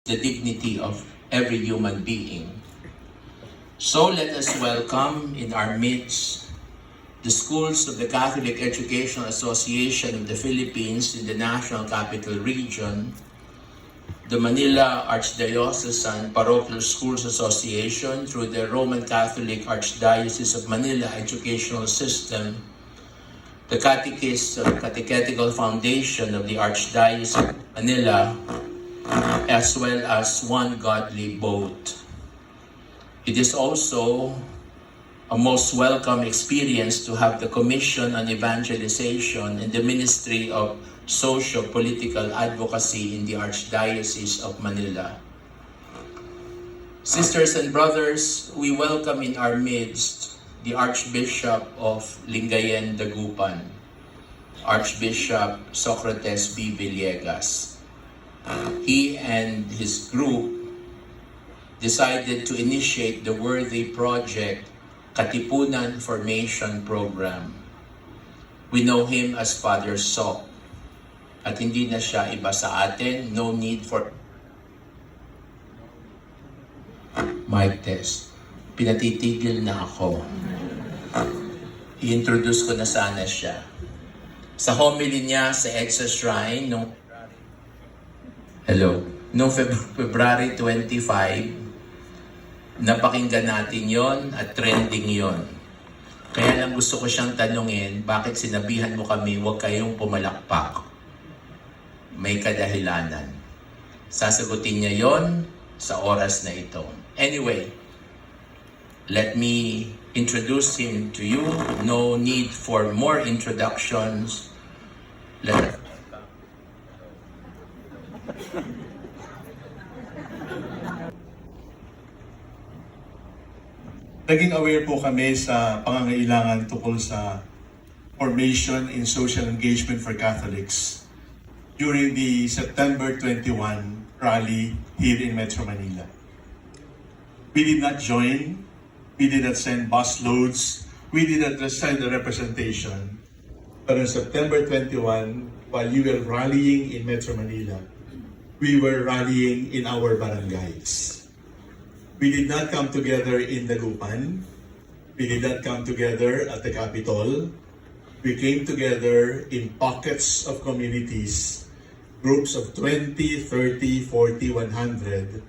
the dignity of every human being. So let us welcome in our midst the schools of the Catholic Educational Association of the Philippines in the National Capital Region, the Manila Archdiocesan Parochial Schools Association through the Roman Catholic Archdiocese of Manila Educational System, the Catechists of Catechetical Foundation of the Archdiocese of Manila, as well as One Godly Boat. It is also a most welcome experience to have the Commission on Evangelization and the Ministry of Socio-Political Advocacy in the Archdiocese of Manila. Sisters and brothers, we welcome in our midst the Archbishop of Lingayen, Dagupan, Archbishop Socrates B. Villegas. He and his group decided to initiate the worthy project Katipunan Formation Program. We know him as Father Sok. At hindi na siya iba sa atin, no need for mic test. Pinatitigil na ako. I-introduce ko na sana siya. Sa homily niya sa Exa Shrine noong February 25, napakinggan natin yon at trending yon. Kaya lang gusto ko siyang tanungin, bakit sinabihan mo kami huwag kayong pumalakpak? May kadahilanan. Sasagutin niya yon sa oras na ito. Anyway, let me introduce him to you. No need for more introductions. Naging aware po kami sa pangangailangan tungkol sa formation in social engagement for Catholics during the September 21 rally here in Metro Manila. We did not join, we did not send bus loads, we did not send a representation. But on September 21, while you were rallying in Metro Manila, we were rallying in our barangays. We did not come together in Dagupan. We did not come together at the Capitol. We came together in pockets of communities, groups of 20, 30, 40, 100,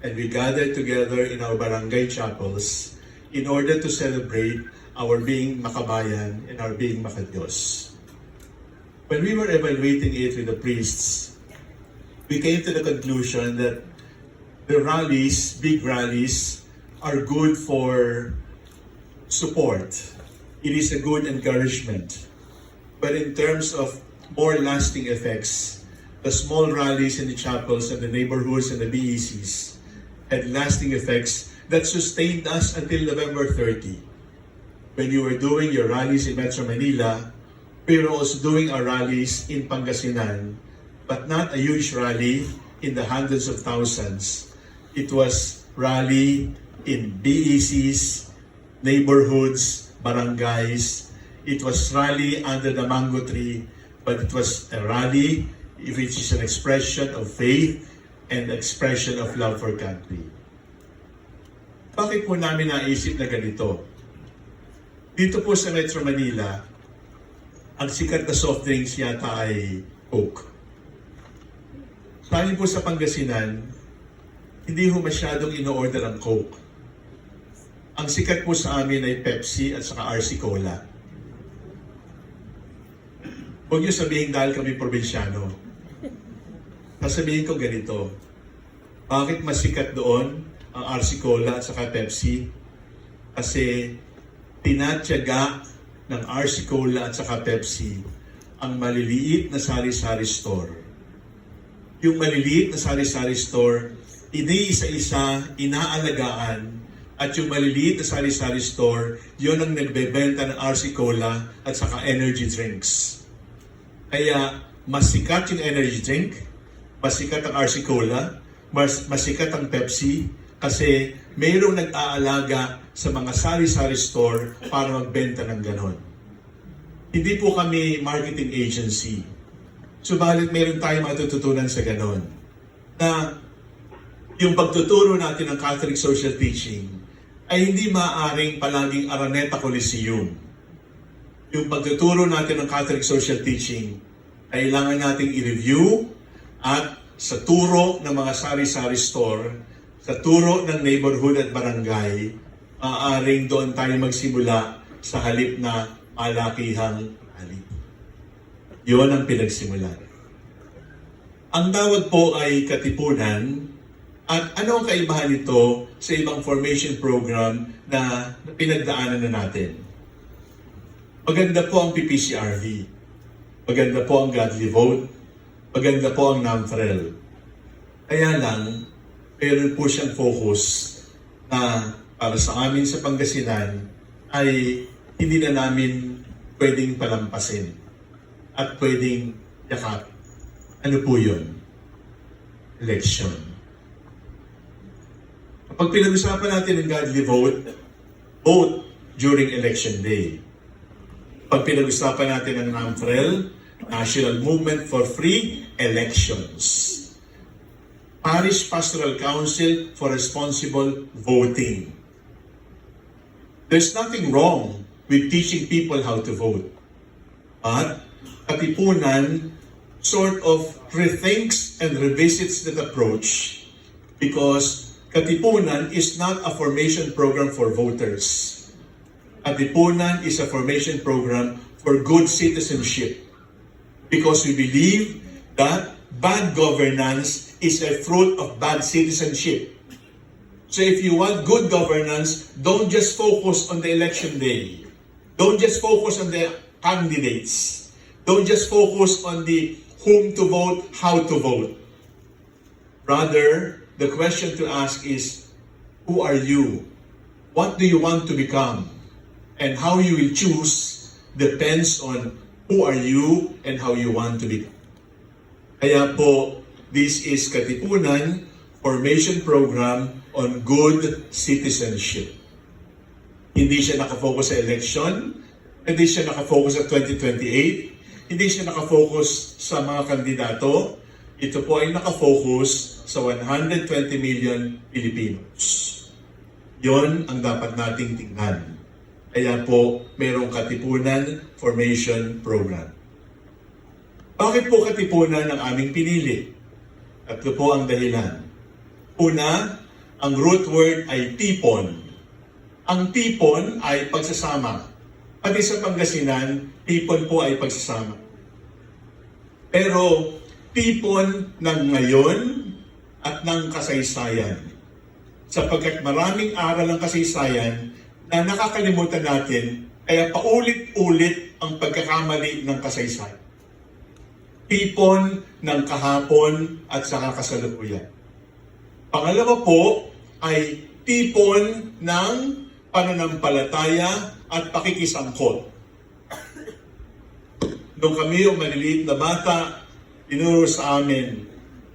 and we gathered together in our barangay chapels in order to celebrate our being makabayan and our being makadiyos. When we were evaluating it with the priests, we came to the conclusion that the rallies, big rallies, are good for support. It is a good encouragement. But in terms of more lasting effects, the small rallies in the chapels and the neighborhoods and the BECs had lasting effects that sustained us until November 30. When you were doing your rallies in Metro Manila, we were also doing our rallies in Pangasinan, but not a huge rally in the hundreds of thousands. It was rally in BECs, neighborhoods, barangays. It was rally under the mango tree, but it was a rally which is an expression of faith and expression of love for country. Bakit po namin naisip na ganito? Dito po sa Metro Manila, ang sikat na soft drinks yata ay Coke. Sali po sa Pangasinan, hindi ho masyadong ino-order ang Coke. Ang sikat po sa amin ay Pepsi at saka RC Cola. Huwag niyo sabihin dahil kami probinsyano. Sasabihin ko ganito, bakit mas sikat doon ang RC Cola at saka Pepsi? Kasi tinatyaga ng RC Cola at saka Pepsi ang maliliit na sari-sari store. Yung maliliit na sari-sari store, isa-isa, inaalagaan, at yung maliliit na sari-sari store, yun ang nagbebenta ng RC Cola at saka energy drinks. Kaya, mas sikat yung energy drink, mas sikat ang RC Cola, mas sikat ang Pepsi, kasi mayroong nag-aalaga sa mga sari-sari store para magbenta ng ganon. Hindi po kami marketing agency. Subalit mayroon tayong matututunan sa ganon. Na yung pagtuturo natin ng Catholic social teaching ay hindi maaaring palaging Araneta Coliseum. Yung pagtuturo natin ng Catholic social teaching, kailangan nating i-review at sa turo ng mga sari-sari store, sa turo ng neighborhood at barangay, maaaring doon tayo magsimula sa halip na malakihang rally. Yun ang pinagsimulan. Ang tawag po ay katipunan. At ano ang kaibahan nito sa ibang formation program na pinagdaanan na natin? Maganda po ang PPCRV. Maganda po ang Godly Vote. Maganda po ang NAMFREL. Kaya lang, meron po siyang focus na para sa amin sa Pangasinan ay hindi na namin pwedeng palampasin at pwedeng yakap. Ano po yun? Election. Kapag pinag-usapan natin ang Godly Vote, vote during election day. Pag pinag-usapan natin ang NAMFREL, National Movement for Free Elections. Parish Pastoral Council for Responsible Voting. There's nothing wrong with teaching people how to vote. But Katipunan sort of rethinks and revisits that approach because Katipunan is not a formation program for voters. Katipunan is a formation program for good citizenship because we believe that bad governance is a fruit of bad citizenship. So if you want good governance, don't just focus on the election day. Don't just focus on the candidates. Don't just focus on the whom to vote, how to vote. Rather, the question to ask is, who are you? What do you want to become? And how you will choose depends on who are you and how you want to become. Kaya po, this is Katipunan Formation Program on Good Citizenship. Hindi siya nakafocus sa election, hindi siya nakafocus sa 2028, hindi siya nakafocus sa mga kandidato. Ito po ay nakafocus sa 120 million Filipinos. Yon ang dapat nating tingnan. Kaya po, mayroong Katipunan Formation Program. Bakit po Katipunan ang aming pinili? Tatlo po ang dahilan. Una, ang root word ay tipon. Ang tipon ay pagsasama. Pati sa Pangasinan, tipon po ay pagsasama. Pero, tipon ng ngayon at ng kasaysayan. Sapagkat maraming aral ng kasaysayan na nakakalimutan natin, kaya paulit-ulit ang pagkakamali ng kasaysayan. Tipon ng kahapon at saka kasalukuyan. Pangalawa po ay tipon ng pananampalataya at pakikisangkot. Nung kami yung maliliit na bata, tinuro sa amin,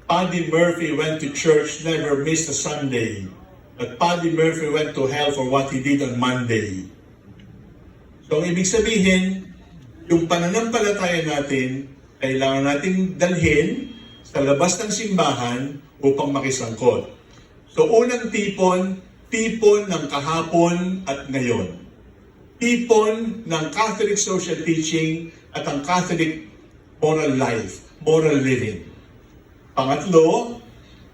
Paddy Murphy went to church, never missed a Sunday. But Paddy Murphy went to hell for what he did on Monday. So, ang ibig sabihin, yung pananampalataya natin, kailangan nating dalhin sa labas ng simbahan upang makisangkot. So, unang tipon, tipon ng kahapon at ngayon. Tipon ng Catholic social teaching at ang Catholic moral life, moral living. Pangatlo,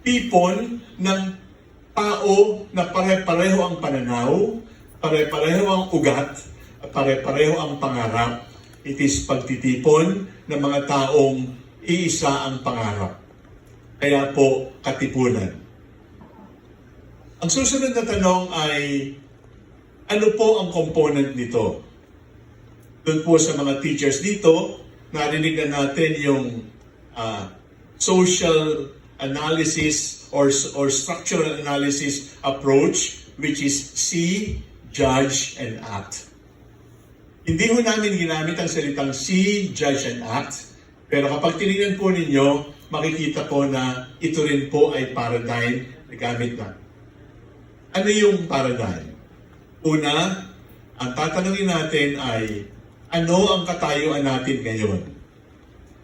tipon ng tao na pare-pareho ang pananaw, pare-pareho ang ugat, at pare-pareho ang pangarap. It is pagtitipon ng mga taong iisa ang pangarap. Kaya po, katipunan. Ang susunod na tanong ay, ano po ang component nito? Doon po sa mga teachers dito, narinig na natin yung social analysis or structural analysis approach, which is see, judge, and act. Hindi ho namin ginamit ang salitang see, judge, and act, pero kapag tinignan po ninyo, makikita po na ito rin po ay paradigm na gamit na. Ano yung paradigm? Una, ang tatanungin natin ay, ano ang katayuan natin ngayon?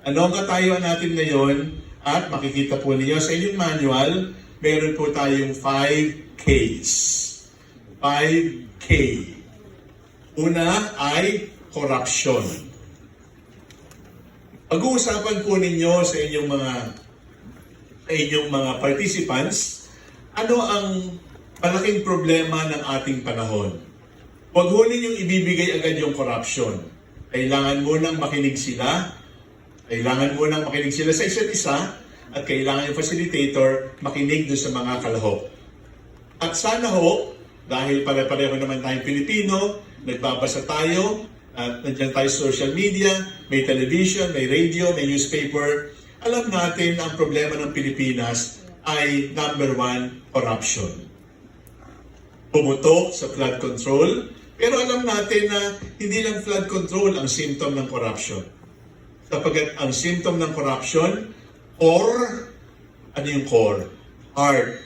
Ano ang katayuan natin ngayon? At makikita po ninyo sa inyong manual, meron po tayong 5Ks. 5K. Una ay corruption. Pag-uusapan po ninyo sa inyong mga participants, ano ang malaking problema ng ating panahon? Huwag ho ninyong ibibigay agad yung corruption. Kailangan mo nang makinig sila. Kailangan mo nang makinig sila sa isa't isa at kailangan yung facilitator makinig doon sa mga kalahok. At sana ho, dahil pare-pareho naman tayong Pilipino, nagbabasa tayo, at nandiyan tayo sa social media, may television, may radio, may newspaper, alam natin na ang problema ng Pilipinas ay number 1, corruption. Pumutok sa flood control, pero alam natin na hindi lang flood control ang symptom ng corruption. Sapagkat ang symptom ng corruption, ano yung core? Heart,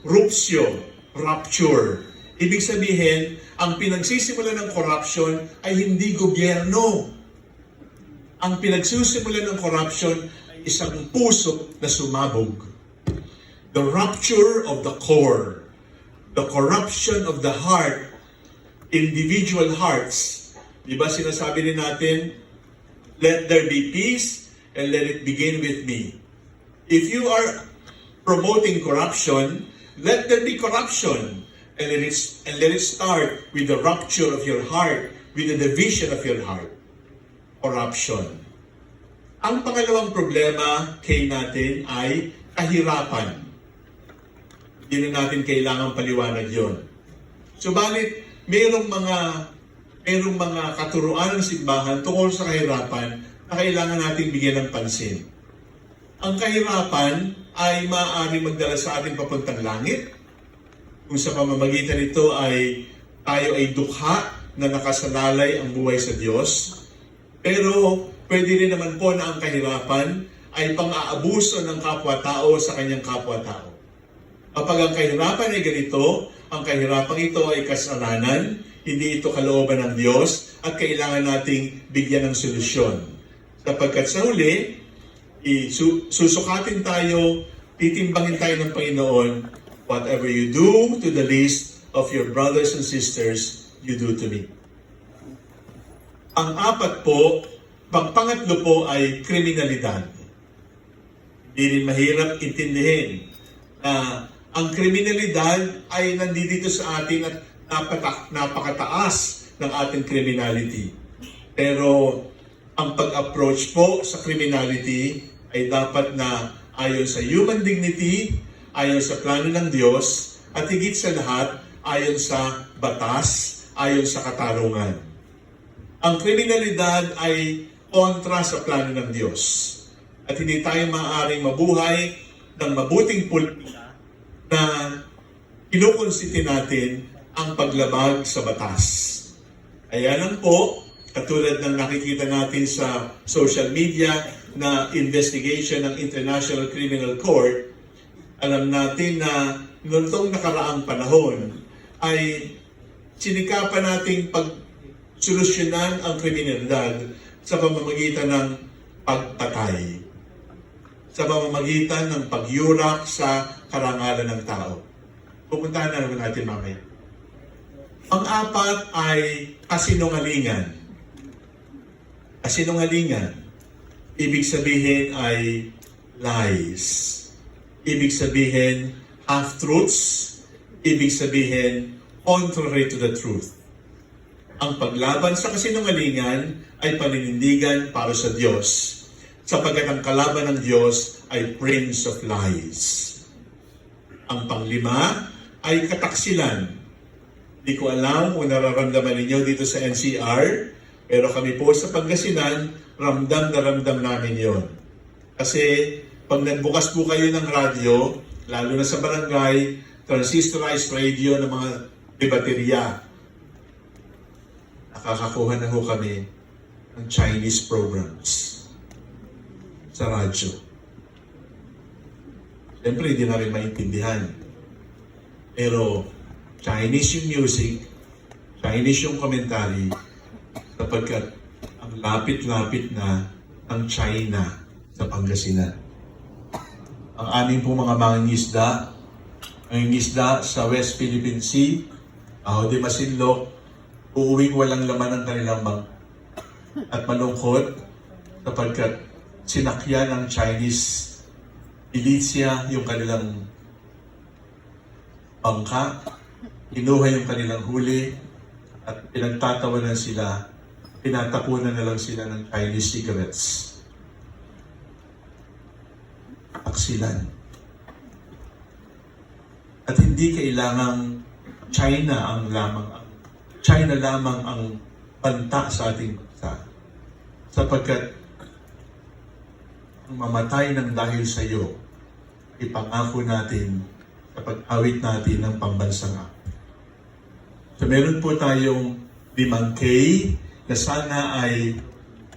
rupture. Ibig sabihin, ang pinagsisimula ng corruption ay hindi gobyerno. Ang pinagsisimula ng corruption ay isang puso na sumabog. The rupture of the core, the corruption of the heart, individual hearts. Di ba sinasabi din natin, let there be peace and let it begin with me. If you are promoting corruption, let there be corruption. And let it start with the rupture of your heart, with the division of your heart. Corruption. Ang pangalawang problema kay natin ay kahirapan. Hindi na natin kailangang paliwanag yon. Subalit, mayroong mga katuruan ng simbahan tungkol sa kahirapan na kailangan natin bigyan ng pansin. Ang kahirapan ay maaaring magdala sa ating papuntang langit, kung sa pamamagitan nito ay tayo ay dukha na nakasalalay ang buhay sa Diyos. Pero pwede rin naman po na ang kahirapan ay pang-aabuso ng kapwa-tao sa kanyang kapwa-tao. Kapag ang kahirapan ay ganito, ang kahirapan ito ay kasalanan, hindi ito kalooban ng Diyos at kailangan nating bigyan ng solusyon. Sapagkat sa huli, susukatin tayo, titimbangin tayo ng Panginoon. Whatever you do to the least of your brothers and sisters, you do to me. Ang pangatlo po ay kriminalidad. Hindi rin mahirap intindihin na ang kriminalidad ay nandito sa atin at napakataas ng ating criminality. Pero ang pag-approach po sa criminality ay dapat na ayon sa human dignity, ayon sa plano ng Diyos, at higit sa lahat, ayon sa batas, ayon sa katarungan. Ang kriminalidad ay kontra sa plano ng Diyos. At hindi tayo maaaring mabuhay ng mabuting politika na kinukonsiti natin ang paglabag sa batas. Kaya lang po, katulad ng nakikita natin sa social media na investigation ng International Criminal Court, alam natin na noong nakaraang panahon ay sinikapan nating pag-solusyonan ang kriminalidad sa pamamagitan ng pagpatay, sa pamamagitan ng pagyurak sa karangalan ng tao. Pupuntahan na naman natin mamaya. Pang-apat ay kasinungalingan. Kasinungalingan, ibig sabihin ay lies. Ibig sabihin, half-truths. Ibig sabihin, contrary to the truth. Ang paglaban sa kasinungalingan ay paninindigan para sa Diyos, sapagkat ang kalaban ng Diyos ay Prince of Lies. Ang panglima ay kataksilan. Di ko alam kung nararamdaman ninyo dito sa NCR, pero kami po sa Pangasinan, ramdam na ramdam namin yon. Kasi pag nagbukas po kayo ng radyo, lalo na sa barangay, transistorized radio ng mga debaterya, nakakakuha na ho kami ng Chinese programs sa radyo. Siyempre, hindi namin maintindihan. Pero Chinese yung music, Chinese yung commentary, sapagkat ang lapit-lapit na ang China sa Pangasinan. Ang aming po mga mangingisda nangingisda sa West Philippine Sea, di masinlok, uuwing walang laman ang kanilang at malungkot sapagkat sinakyan ng Chinese militia yung kanilang bangka, kinuha yung kanilang huli at pinagtatawanan sila, pinatapunan na lang sila ng Chinese cigarettes. Aksilan. At hindi kailangang China lamang ang banta sa ating bansa. Sapagkat ang mamatay ng dahil sa iyo, ipangako natin sa pag-awit natin ng pambansang akto. So meron po tayong 5K na sana ay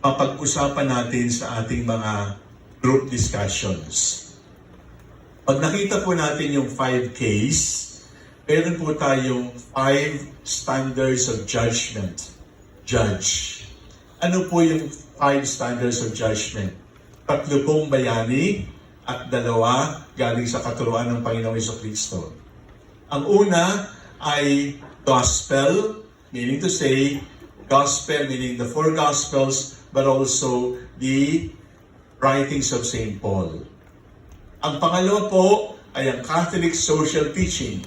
mapag-usapan natin sa ating mga group discussions. Pag nakita po natin yung 5Ks, meron po tayong 5 standards of judgment. Judge. Ano po yung 5 standards of judgment? 3 pong bayani at 2 galing sa katuruan ng Panginoong Jesucristo. Ang una ay gospel, meaning to say, gospel meaning the 4 gospels, but also the writings of St. Paul. Ang pangalawa po ay ang Catholic social teaching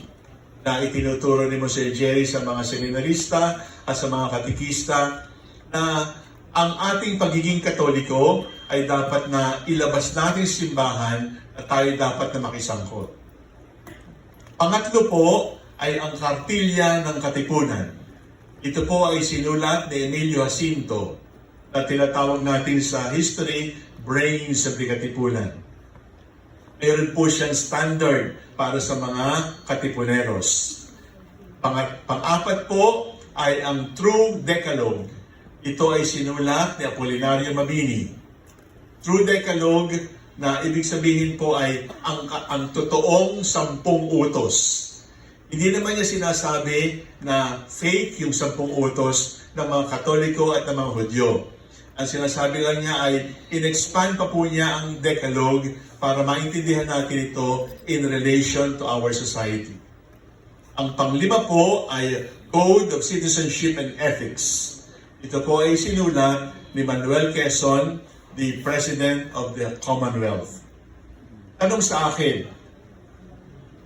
na itinuturo ni Mr. Jerry sa mga seminarista at sa mga katikista na ang ating pagiging Katoliko ay dapat na ilabas natin sa simbahan at tayo dapat na makisangkot. Pangatlo po ay ang Kartilya ng Katipunan. Ito po ay sinulat ni Emilio Jacinto na tinatawag natin sa history, Brains of the Katipunan. Meron po siyang standard para sa mga katipuneros. Pang-apat po ay ang True Decalogue. Ito ay sinulat ni Apolinario Mabini. True Decalogue na ibig sabihin po ay ang totoong 10 utos. Hindi naman niya sinasabi na fake yung 10 utos ng mga Katoliko at ng mga Hudyo. Ang sinasabi lang niya ay in-expand pa po niya ang Decalogue para maintindihan natin ito in relation to our society. Ang panglima po ay Code of Citizenship and Ethics. Ito po ay sinulat ni Manuel Quezon, the President of the Commonwealth. Tanong sa akin,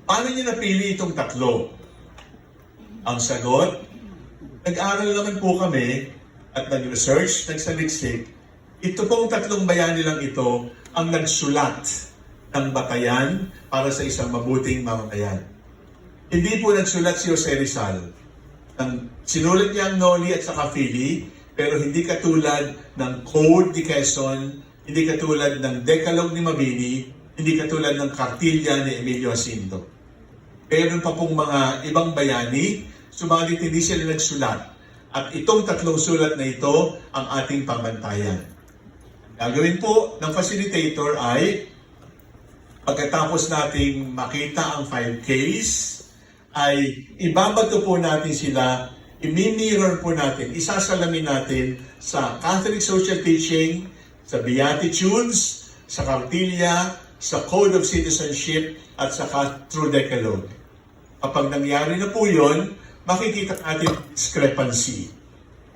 paano niyo napili itong 3? Ang sagot, nag-aral naman po kami at nag-research, nagsaliksik. Ito pong 3 bayani lang ito ang nagsulat ng batayan para sa isang mabuting mamamayan. Hindi po nagsulat si Jose Rizal. Sinulat niya ang Noli at saka Fili, pero hindi katulad ng Code ni Quezon, hindi katulad ng Decalogue ni Mabini, hindi katulad ng Kartilya ni Emilio Jacinto. Meron pa pong mga ibang bayani, subalit hindi sila nagsulat. At itong 3 sulat na ito ang ating pambantayan. Gagawin po ng facilitator ay pagkatapos nating makita ang 5Ks, ay ibabato po natin sila, i-mirror po natin, isasalamin natin sa Catholic social teaching, sa Beatitudes, sa Kartilya, sa Code of Citizenship, at sa True Decalogue. Kapag nangyari na po yun, makikita natin discrepancy.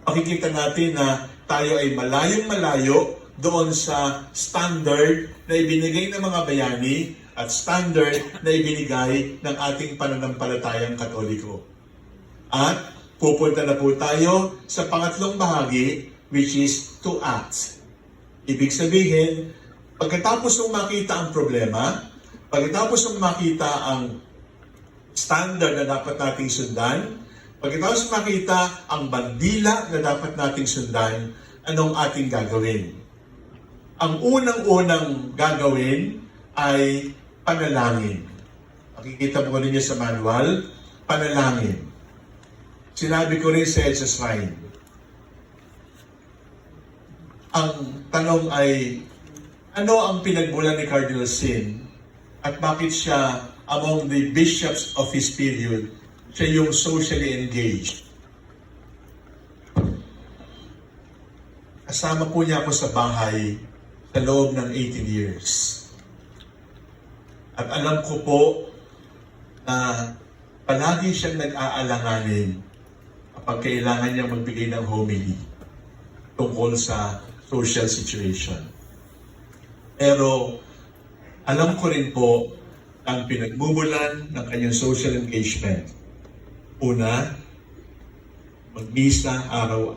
Makikita natin na tayo ay malayong-malayo doon sa standard na ibinigay ng mga bayani at standard na ibinigay ng ating pananampalatayang Katoliko. At pupunta na po tayo sa pangatlong bahagi, which is to act. Ibig sabihin, pagkatapos ng makita ang problema, pagkatapos ng makita ang standard na dapat nating sundan, pagkatapos makita ang bandila na dapat nating sundan, anong ating gagawin? Ang unang-unang gagawin ay panalangin. Makikita mo rin niya sa manual, panalangin. Sinabi ko rin sa EDSA Shrine. Ang tanong ay, ano ang pinagmulan ni Cardinal Sin at bakit siya among the bishops of his period, siya yung socially engaged? Kasama po niya ako sa bahay sa loob ng 18 years. At alam ko po na palagi siyang nag-aalanganin kapag kailangan niya magbigay ng homily tungkol sa social situation. Pero alam ko rin po ang pinagmumulan ng kanyang social engagement. Una, magmisa araw.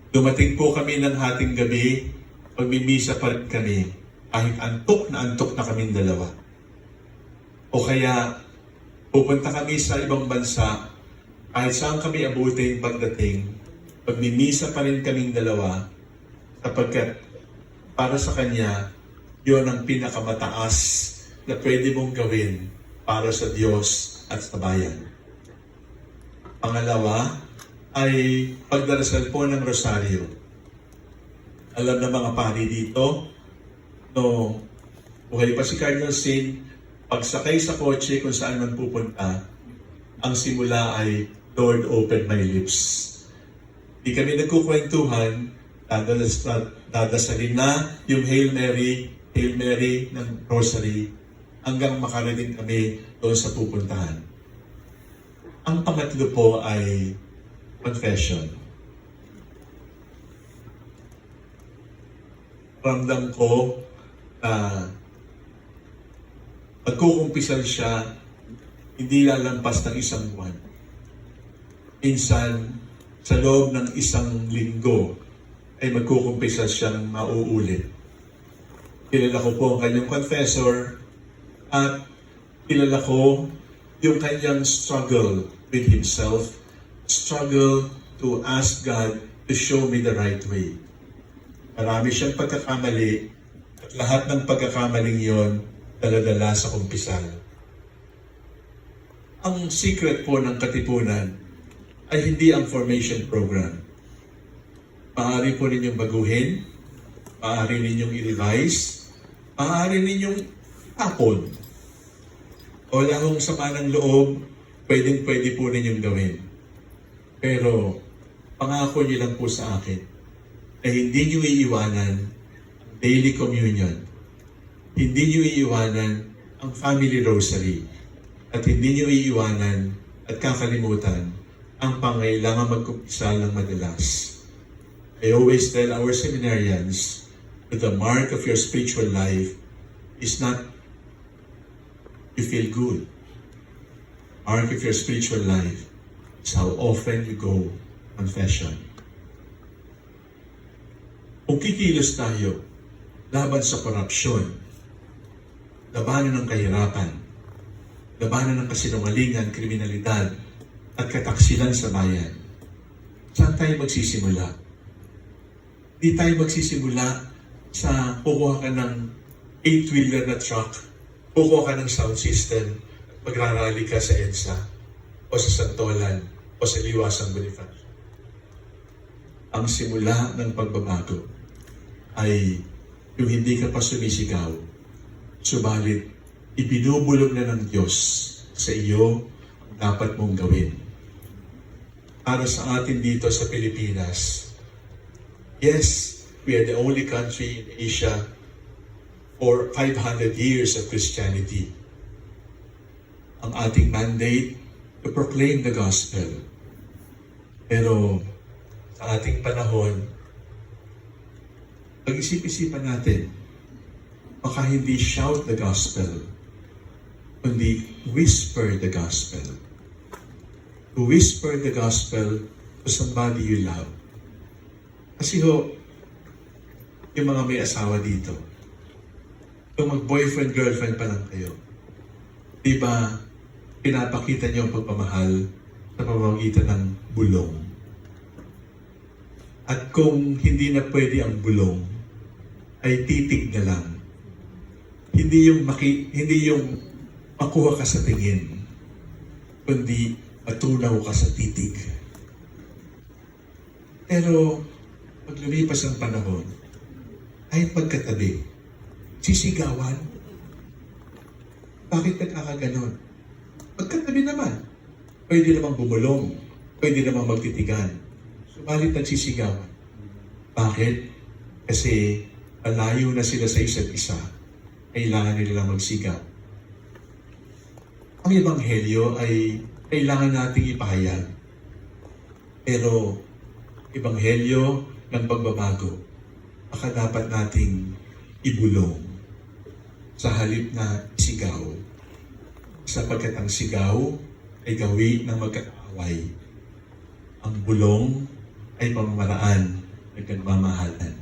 Dumating po kami ng hating gabi, magmimisa pa rin kami, kahit antok na kaming dalawa. O kaya, pupunta kami sa ibang bansa, kahit saan kami abutin pagdating, magmimisa pa rin kaming dalawa, sapagkat para sa kanya, yon ang pinakamataas na pwede mong gawin para sa Diyos at sa bayan. Pangalawa ay pagdarasal po ng rosaryo. Alam na mga pari dito, no, buhay pa si Cardinal Sin, pagsakay sa kotse kung saan man pupunta, ang simula ay, Lord, open my lips. Di kami nagkukwentuhan, dadasalin na yung Hail Mary ng Rosary hanggang makarating kami doon sa pupuntahan. Ang pangatlo po ay confession. Ramdam ko na magkukumpisal siya hindi lalampas ng isang buwan. Minsan, sa loob ng isang linggo, ay magkukumpisal siyang mauulit. Kilala ko po ang kanyang confessor at kilala ko yung kanyang struggle with himself, struggle to ask God to show me the right way. Marami siyang pagkakamali at lahat ng pagkakamaling yon dala-dala sa kumpisal. Ang secret po ng katipunan ay hindi ang formation program. Maaari po ninyong baguhin, maaari ninyong i-revise, maaari ninyong tapon. O wala akong sama ng loob, pwede po ninyong gawin. Pero, pangako niyo lang po sa akin na hindi niyo iiwanan ang daily communion. Hindi niyo iiwanan ang family rosary. At hindi niyo iiwanan at kakalimutan ang pangailangan magkumpisal ng madalas. I always tell our seminarians that the mark of your spiritual life is not you feel good. Mark of your spiritual life is how often you go confession. Kung kikilos tayo laban sa korupsyon, labanan ng kahirapan, labanan ng kasinungalingan, kriminalidad, at kataksilan sa bayan, saan tayo magsisimula? Di tayo magsisimula sa kukuha ka ng 8-wheeler na truck, kukuha ka ng sound system, magrarally ka sa EDSA, o sa Santolan, o sa Liwasang Bonifacio. Ang simula ng pagbabago ay yung hindi ka pa sumisigaw, subalit ibinubulog na ng Diyos sa iyo ang dapat mong gawin. Para sa atin dito sa Pilipinas, yes, we are the only country in Asia for 500 years of Christianity. Ang ating mandate to proclaim the gospel. Pero sa ating panahon, pag-isip-isipan natin, baka hindi shout the gospel, kundi whisper the gospel. To whisper the gospel to somebody you love. Kasi ho, yung mga may asawa dito, kung mag-boyfriend, girlfriend pa lang kayo, di ba pinapakita niyo ang pagmamahal sa pamamagitan ng bulong? At kung hindi na pwede ang bulong, ay titig na lang. Hindi yung makuha ka sa tingin, kundi matunaw ka sa titig. Pero pag lumipas ang panahon, ay pagkatabi, sisigawan. Bakit nagkakaganon? Pagkatabi naman, pwede namang bumulong, pwede namang magtitigan. Subalit nagsisigawan. Bakit? Kasi malayo na sila sa isa't isa. Kailangan nila magsigaw. ang Ebanghelyo ay kailangan nating ipahayag. Pero Ebanghelyo ng pagbabago, baka dapat nating ibulong sa halip na sigaw. Sapagkat ang sigaw ay gawi ng magkakaaway. Ang bulong ay pamamaraan ng nagmamahalan.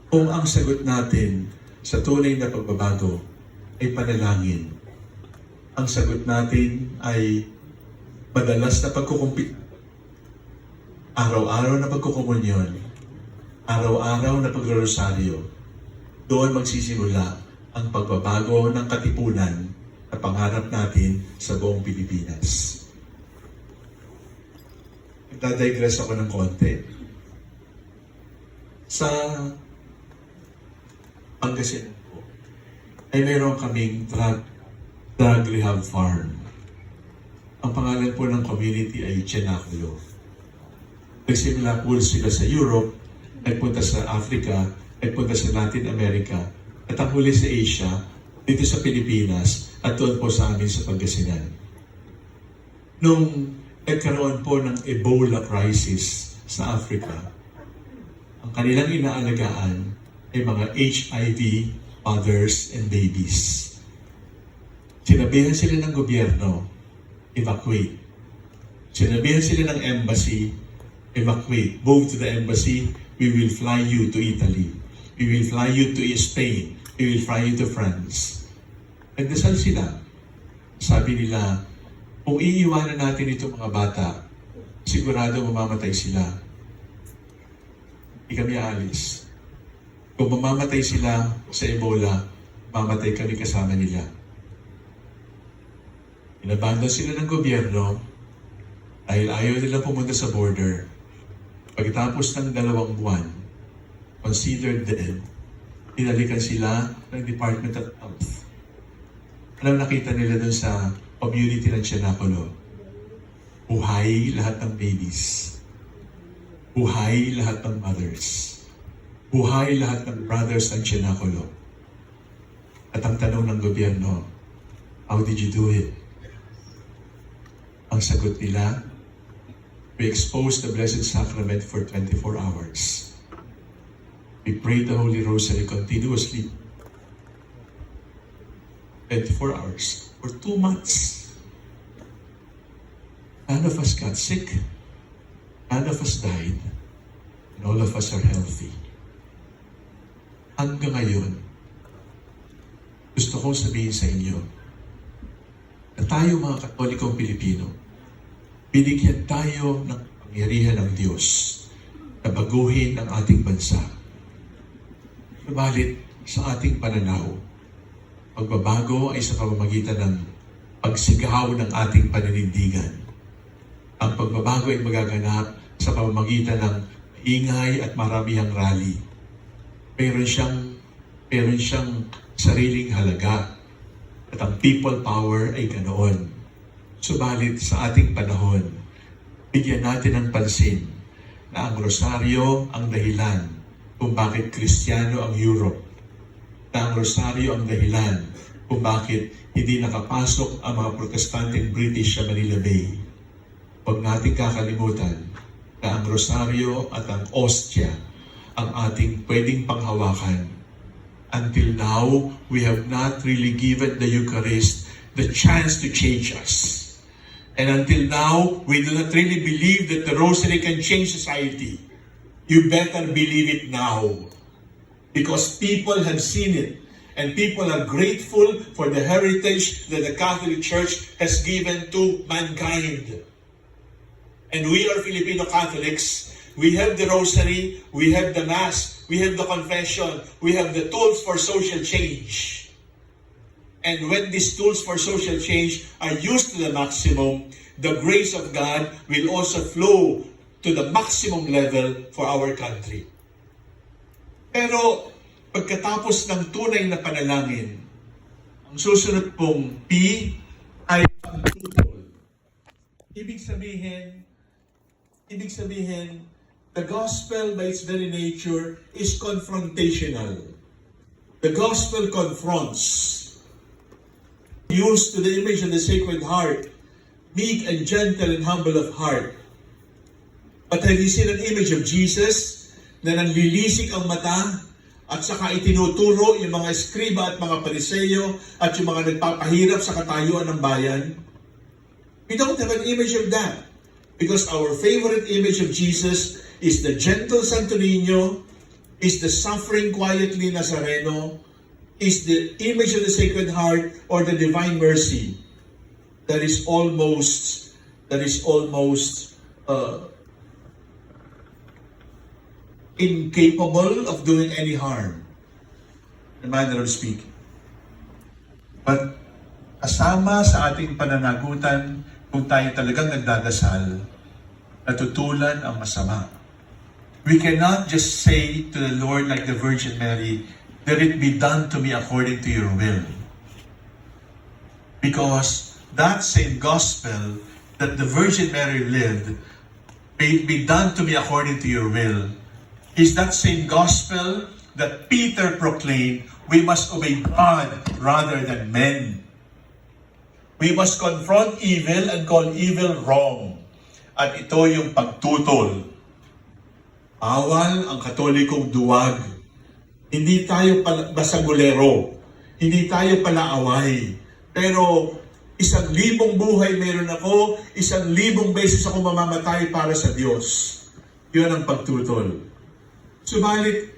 Kung ang sagot natin sa tunay na pagbabago ay panalangin, ang sagot natin ay madalas na pagkukumpit, araw-araw na pagkukomunyon, araw-araw na pagrorosaryo, doon magsisimula ang pagbabago ng katipunan na pangarap natin sa buong Pilipinas. Nagdadigress ako ng konti. Sa Pangasinan po, ay mayroon kaming drug rehab farm. Ang pangalan po ng community ay Cenaculo. Nagsimula po sila sa Europe, nagpunta sa Africa, nagpunta sa Latin America, at ang huli sa Asia, dito sa Pilipinas, at doon po sa amin sa Pangasinan. Nung nagkaroon po ng Ebola crisis sa Africa, ang kanilang inaalagaan ay mga HIV mothers and babies. Sinabihan sila ng gobyerno, evacuate. Sinabihan sila ng embassy, evacuate. Move to the embassy, we will fly you to Italy. We will fly you to Spain. We will fly you to France. Nagdasal sila. Sabi nila, kung iiwanan natin itong mga bata, sigurado mamamatay sila. Hindi kami aalis. Kung mamamatay sila sa Ebola, mamamatay kami kasama nila. Inabandon sila ng gobyerno dahil ayaw nila pumunta sa border. Pagkatapos ng 2 buwan, considered dead, pinalikan sila ng Department of Health. Alam, nakita nila dun sa community ng Cenaculo, buhay lahat ng babies. Buhay lahat ng mothers. Buhay lahat ng brothers ng Cenaculo. At ang tanong ng gobyerno, how did you do it? Ang sagot nila, we exposed the Blessed Sacrament for 24 hours. We prayed the Holy Rosary continuously 24 hours for 2 months. None of us got sick. None of us died. And all of us are healthy. Hanggang ngayon, gusto kong sabihin sa inyo na tayo mga Katolikong Pilipino, binigyan tayo ng pangyarihan ng Diyos na baguhin ang ating bansa. Subalit sa ating pananaw, pagbabago ay sa pamamagitan ng pagsigaw ng ating paninindigan. Ang pagbabago ay magaganap sa pamamagitan ng ingay at maramihang rally. Meron siyang sariling halaga at ang people power ay ganoon. Subalit sa ating panahon, bigyan natin ng pansin na ang rosaryo ang dahilan kung bakit Kristiyano ang Europe. Na ang rosaryo ang dahilan kung bakit hindi nakapasok ang mga Protestanteng British sa Manila Bay. Huwag nating kakalimutan na ang rosaryo at ang ostia ang ating pwedeng panghawakan. Until now, we have not really given the Eucharist the chance to change us. And until now, we do not really believe that the Rosary can change society. You better believe it now. Because people have seen it. And people are grateful for the heritage that the Catholic Church has given to mankind. And we are Filipino Catholics. We have the Rosary, we have the Mass, we have the Confession, we have the tools for social change. And when these tools for social change are used to the maximum, the grace of God will also flow to the maximum level for our country. Pero pagkatapos ng tunay na panalangin, ang susunod pong P ay pagtutol. Ibig sabihin, the gospel by its very nature is confrontational. The gospel confronts. used to the image of the Sacred Heart, meek and gentle and humble of heart. But have you seen an image of Jesus na nanlilisik ang mata at saka itinuturo yung mga eskriba at mga pariseyo at yung mga nagpapahirap sa katayuan ng bayan? We don't have an image of that because our favorite image of Jesus is the gentle Santo Niño, is the suffering quietly Nazareno, is the image of the Sacred Heart or the Divine Mercy that is almost incapable of doing any harm, in manner of speaking. But kasama sa ating pananagutan, kung tayo talagang nagdadasal, natutulan ang masama. We cannot just say to the Lord like the Virgin Mary, "Let it be done to me according to your will." Because that same gospel that the Virgin Mary lived, "May it be done to me according to your will," is that same gospel that Peter proclaimed, we must obey God rather than men. We must confront evil and call evil wrong. At ito yung pagtutol. Bawal ang Katolikong duwag. Hindi tayo basagulero. Hindi tayo palaaway. Pero 1,000 buhay meron ako, 1,000 beses ako mamamatay para sa Diyos. Yun ang pagtutol. Subalit,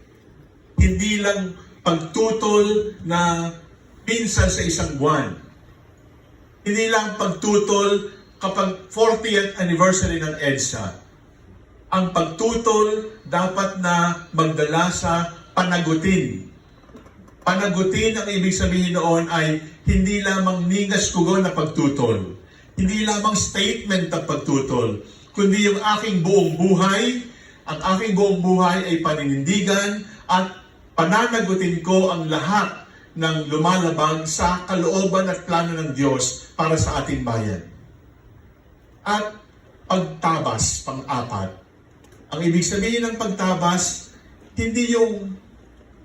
hindi lang pagtutol na minsan sa isang buwan. Hindi lang pagtutol kapag 40th anniversary ng EDSA. Ang pagtutol dapat na magdala sa panagutin. Panagutin, ang ibig sabihin noon ay hindi lamang ningas kugon na pagtutol. Hindi lamang statement ng pagtutol, kundi yung aking buong buhay. Ang aking buong buhay ay paninindigan at pananagutin ko ang lahat ng lumalabag sa kalooban at plano ng Diyos para sa ating bayan. At pagtabas, pang-apat. Ang ibig sabihin ng pagtabas, hindi yung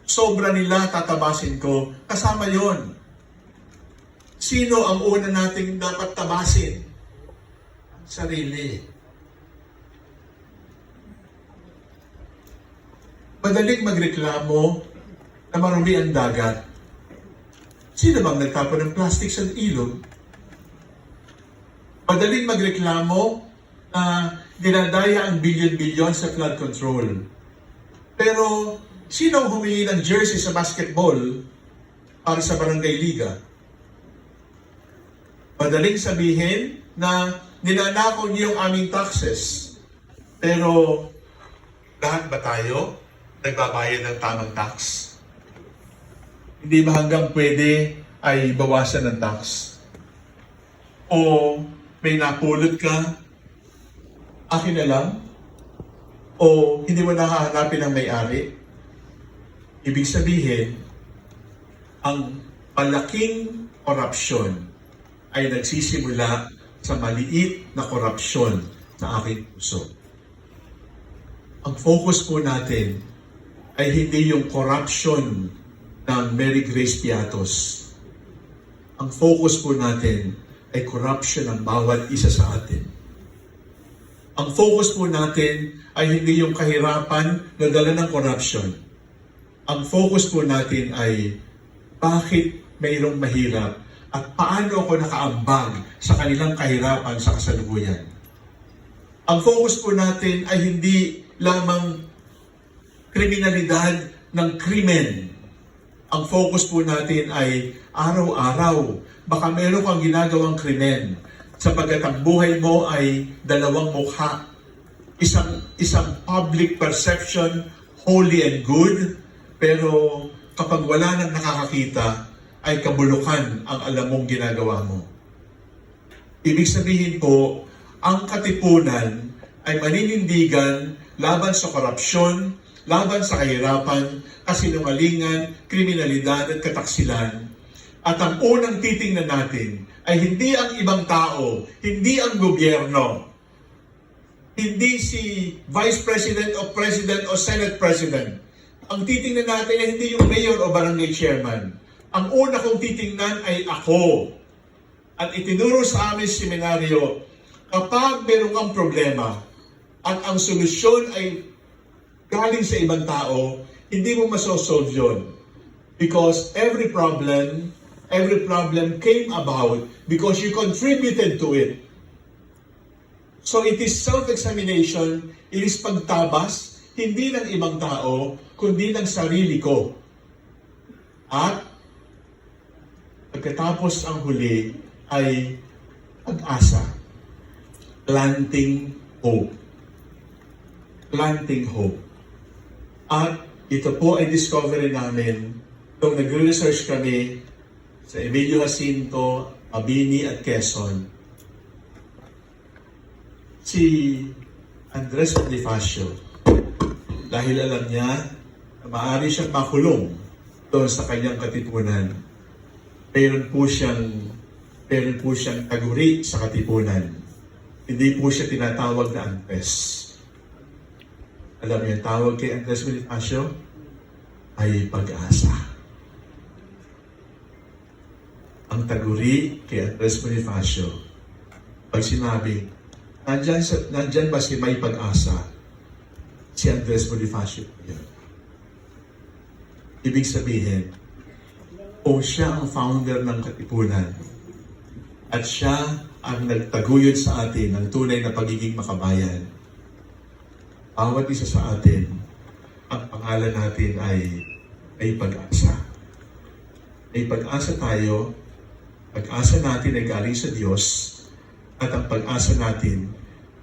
sobra nila tatabasin ko, kasama yon. Sino ang una nating dapat tabasin? Sarili. Madaling magreklamo na marumi ang dagat. Sino bang nagtapon ng plastic sa ilog? Madaling magreklamo na dinadaya ang bilyon-bilyon sa flood control. Pero sino ang humingi ng jersey sa basketball para sa barangay liga? Madaling sabihin na ninanakaw niyo ang aming taxes. Pero lahat ba tayo nagbabayad ng tamang tax? Hindi ba hanggang pwede ay bawasan ng tax? O may napulot ka, akin na lang? O hindi mo nakahanapin ang may-ari? Ibig sabihin, ang malaking korupsyon ay nagsisimula sa maliit na korupsyon sa aking puso. Ang focus po natin ay hindi yung corruption ng Mary Grace Piatos. Ang focus po natin ay corruption ng bawat isa sa atin. Ang focus po natin ay hindi yung kahirapan na dala ng corruption. Ang focus po natin ay bakit mayroong mahirap at paano ako nakaambag sa kanilang kahirapan sa kasalukuyan. Ang focus po natin ay hindi lamang kriminalidad ng krimen. Ang focus po natin ay araw-araw. Baka meron kang ginagawang krimen sapagkat ang buhay mo ay dalawang mukha. Isang public perception, holy and good, pero kapag wala nang nakakakita, ay kabulukan ang alam mong ginagawa mo. Ibig sabihin po, ang katipunan ay maninindigan laban sa korupsyon, laban sa kahirapan, kasinungalingan, kriminalidad at kataksilan. At ang unang titingnan natin ay hindi ang ibang tao, hindi ang gobyerno, hindi si Vice President o Senate President. Ang titingnan natin ay hindi yung mayor o barangay chairman. Ang una kong titingnan ay ako. At itinuro sa amin sa seminaryo, kapag meron kang problema at ang solusyon ay galing sa ibang tao, hindi mo masosolve yun. Because every problem came about because you contributed to it. So it is self-examination, it is pagtabas, hindi ng ibang tao, kundi ng sarili ko. At pagkatapos ang huli ay pag-asa. Planting hope. Planting hope. At ito po ay discovery namin nung nagre-research kami sa Emilio Jacinto, Mabini at Quezon. Si Andres Bonifacio, dahil alam niya na maaari siyang makulong doon sa kanyang katipunan, meron po siyang taguri sa katipunan. Hindi po siya tinatawag na Andres. Alam niyo, tawag kay Andres Bonifacio ay pag-asa. Ang taguri kay Andres Bonifacio, pag sinabi, nandyan ba si may pag-asa? Si Andres Bonifacio yan. Ibig sabihin, kung siya ang founder ng katipunan at siya ang nagtaguyod sa atin ng tunay na pagiging makabayan, bawat isa sa atin, ang pangalan natin ay pag-asa. May pag-asa tayo, pag-asa natin ay galing sa Diyos, at ang pag-asa natin,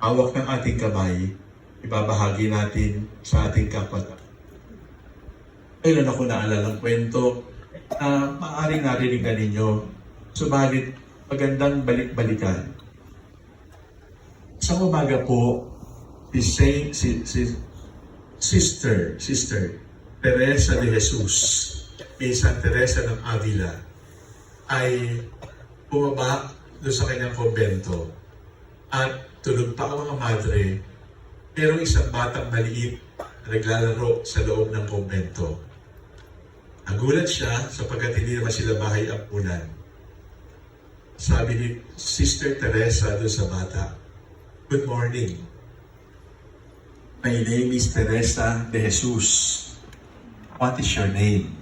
hawak ng ating kamay, ibabahagi natin sa ating kapwa. Kailan ako naalala ng kwento na maaaring narinig ninyo, subalit magandang balik-balikan. Sa umaga po, Sister Teresa de Jesus, Minsan Teresa ng Avila, ay bumaba doon sa kanyang kumbento at tulog pa ang mga madre, pero isang batang maliit na naglalaro sa loob ng kumbento. Nagulat siya sapagkat hindi naman sila bahay-ampunan. Sabi ni Sister Teresa doon sa bata, "Good morning. My name is Teresa de Jesus. What is your name?"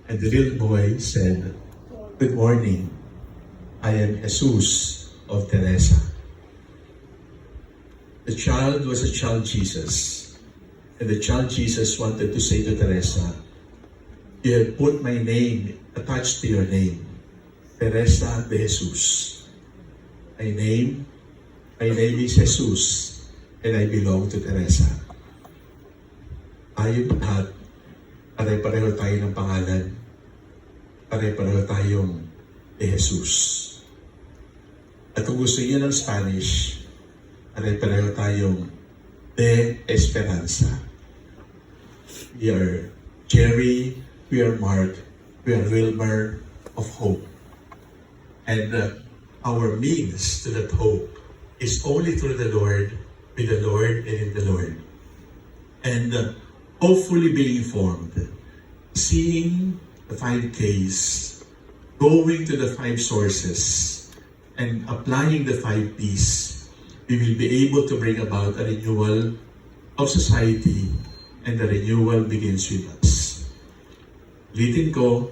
And the little boy said, "Good morning. I am Jesus of Teresa." The child was a child Jesus. And the child Jesus wanted to say to Teresa, "You have put my name attached to your name, Teresa de Jesus. My name is Jesus. And I belong to Teresa." Tayo lahat, pare-pareho tayo ng pangalan. Pare-pareho tayong de Jesus. At kung gusto niyo ng Spanish, pare-pareho tayong de Esperanza. We are Jerry, we are Mark, we are Wilmer of hope. And our means to that hope is only through the Lord, with the Lord, and in the Lord. And hopefully being informed, seeing the 5 Ks, going to the 5 sources, and applying the 5 Ps, we will be able to bring about a renewal of society, and the renewal begins with us. Ulitin ko,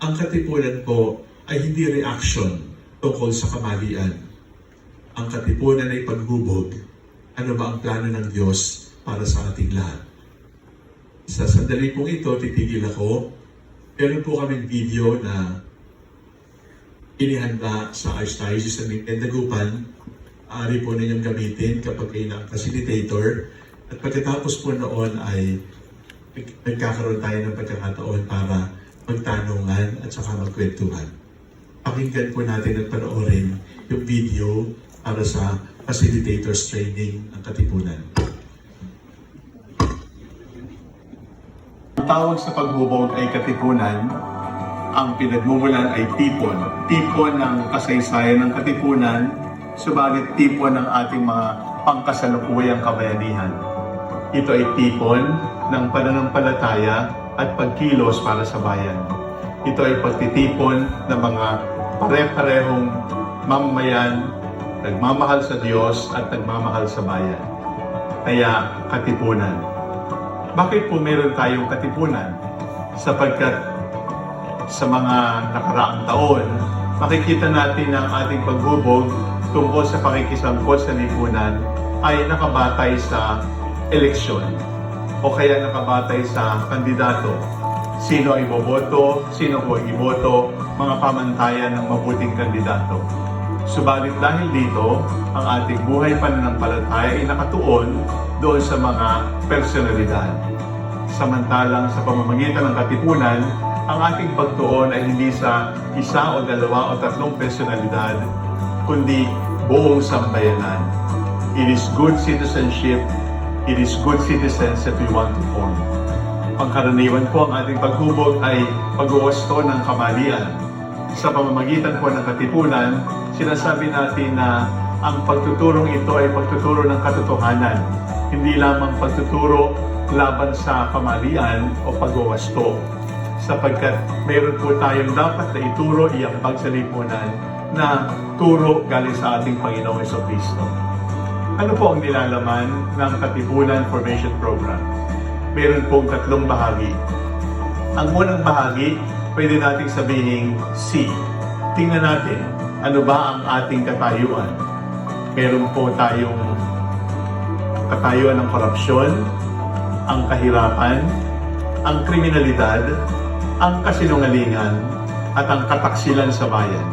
ang katipunan po ay hindi reaction tungkol sa kamalian. Ang katipunan ay paghubog. Ano ba ang plano ng Diyos para sa ating lahat? Sa sandali pong ito, titigil ako. Meron po kaming video na inihanda sa Archdiocese ng Dagupan. Aari po ninyong gamitin kapag kayo na facilitator. At pagkatapos po noon ay nagkakaroon tayo ng pagkakataon para magtanungan at saka magkwentuhan. Pakinggan po natin at panoorin yung video para sa facilitators training ng Katipunan. Ang tawag sa paghubog ay Katipunan. Ang pinagmumulan ay tipon. Tipon ng kasaysayan ng Katipunan, subalit tipon ng ating mga pangkasalukuyang kabayanihan. Ito ay tipon ng pananampalataya at pagkilos para sa bayan. Ito ay pagtitipon ng mga pare-parehong mamamayan, nagmamahal sa Diyos at nagmamahal sa bayan. Kaya katipunan. Bakit po meron tayong katipunan? Sapagkat sa mga nakaraang taon, makikita natin ang ating paghubog tungkol sa pakikisangkot sa lipunan ay nakabatay sa eleksyon o kaya nakabatay sa kandidato. Sino ay boboto, sino po ay iboto, mga pamantayan ng mabuting kandidato. Subalit dahil dito, ang ating buhay pananampalataya ay nakatuon doon sa mga personalidad. Samantalang sa pamamagitan ng katipunan, ang ating pagtuon ay hindi sa isa o dalawa o tatlong personalidad, kundi buong sambayanan. It is good citizenship, it is good citizens that we want to form. Pangkaraniwan po ang ating paghubog ay pag-uwasto ng kamalian. Sa pamamagitan po ng katipunan, sinasabi natin na ang pagtuturong ito ay pagtuturo ng katotohanan, hindi lamang pagtuturo laban sa kamalian o pag-uwasto. Sapagkat mayroon po tayong dapat na ituro, iambag sa lipunan na turo galing sa ating Panginoong Jesucristo. Ano po ang nilalaman ng Katipunan Formation Program? Meron pong tatlong bahagi. Ang unang bahagi, pwede nating sabihin C. Tingnan natin, ano ba ang ating katayuan? Meron po tayong katayuan ng korupsyon, ang kahirapan, ang kriminalidad, ang kasinungalingan, at ang kataksilan sa bayan.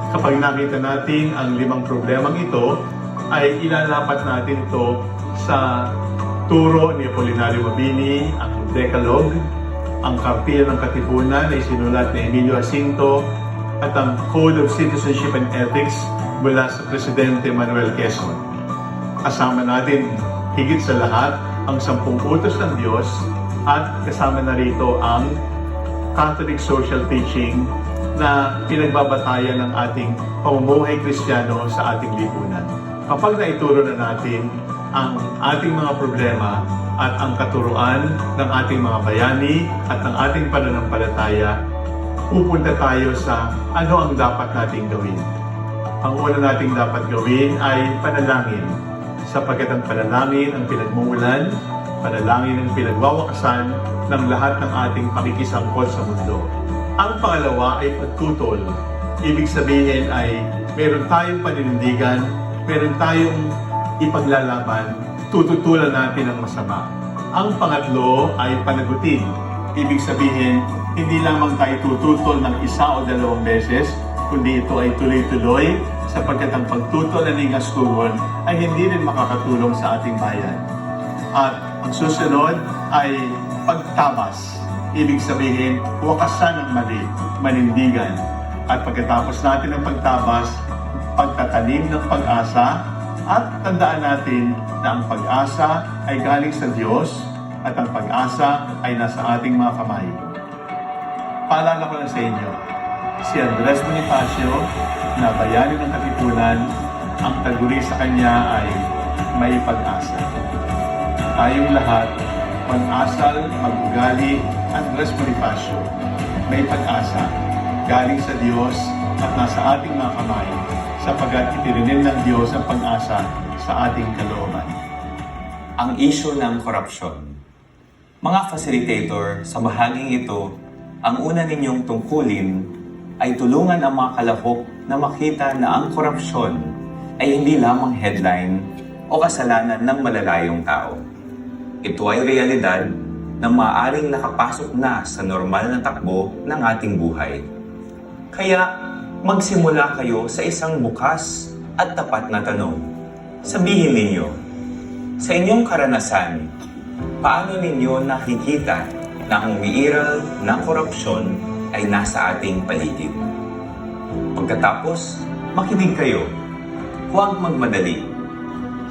Kapag nakita natin ang 5 problemang ito, ay ilalapat natin ito sa turo ni Apolinario Mabini, ang Decalogue, ang Kartila ng Katipunan ay sinulat ni Emilio Jacinto, at ang Code of Citizenship and Ethics mula sa Presidente Manuel Quezon. Kasama natin higit sa lahat ang 10 utos ng Diyos at kasama na rito ang Catholic social teaching na pinagbabatayan ng ating pamumuhay Kristiyano sa ating lipunan. Kapag naituro na natin ang ating mga problema at ang katuruan ng ating mga bayani at ng ating pananampalataya, pupunta tayo sa ano ang dapat nating gawin. Ang una nating dapat gawin ay panalangin, sapagkat ang panalangin ang pinagmumulan, panalangin ang pinagwawakasan ng lahat ng ating pakikisangkot sa mundo. Ang pangalawa ay pagtutol. Ibig sabihin ay meron tayong paninindigan, meron tayong ipaglalaban, tututulan natin ang masama. Ang pangatlo ay panagutin. Ibig sabihin, hindi lamang tayo tututol ng 1 o 2 beses, kundi ito ay tuloy-tuloy sapagkat ang pagtutol ng ingaskugon ay hindi rin makakatulong sa ating bayan. At ang susunod ay pagtabas. Ibig sabihin, wakasan ng mali, manindigan. At pagkatapos natin ng pagtabas, pagtatanim ng pag-asa, at tandaan natin na ang pag-asa ay galing sa Diyos at ang pag-asa ay nasa ating mga kamay. Paalala ko lang sa inyo, si Andres Bonifacio, na bayani ng Katipunan, ang taguri sa kanya ay may pag-asa. Tayong lahat, pag-asal, mag-ugali, Andres Bonifacio, may pag-asa, galing sa Diyos at nasa ating mga kamay, sapagkat itininim ng Diyos ang pag-asa sa ating kalooban. Ang issue ng korupsyon. Mga facilitator, sa bahaging ito, ang una ninyong tungkulin ay tulungan ang mga kalahok na makita na ang korupsyon ay hindi lamang headline o kasalanan ng malalayong tao. Ito ay realidad na maaaring nakapasok na sa normal na takbo ng ating buhay. Kaya magsimula kayo sa isang bukas at tapat na tanong. Sabihin ninyo, sa inyong karanasan, paano ninyo nakikita na ang umiiral na korupsyon ay nasa ating paligid? Pagkatapos, makinig kayo. Huwag magmadali.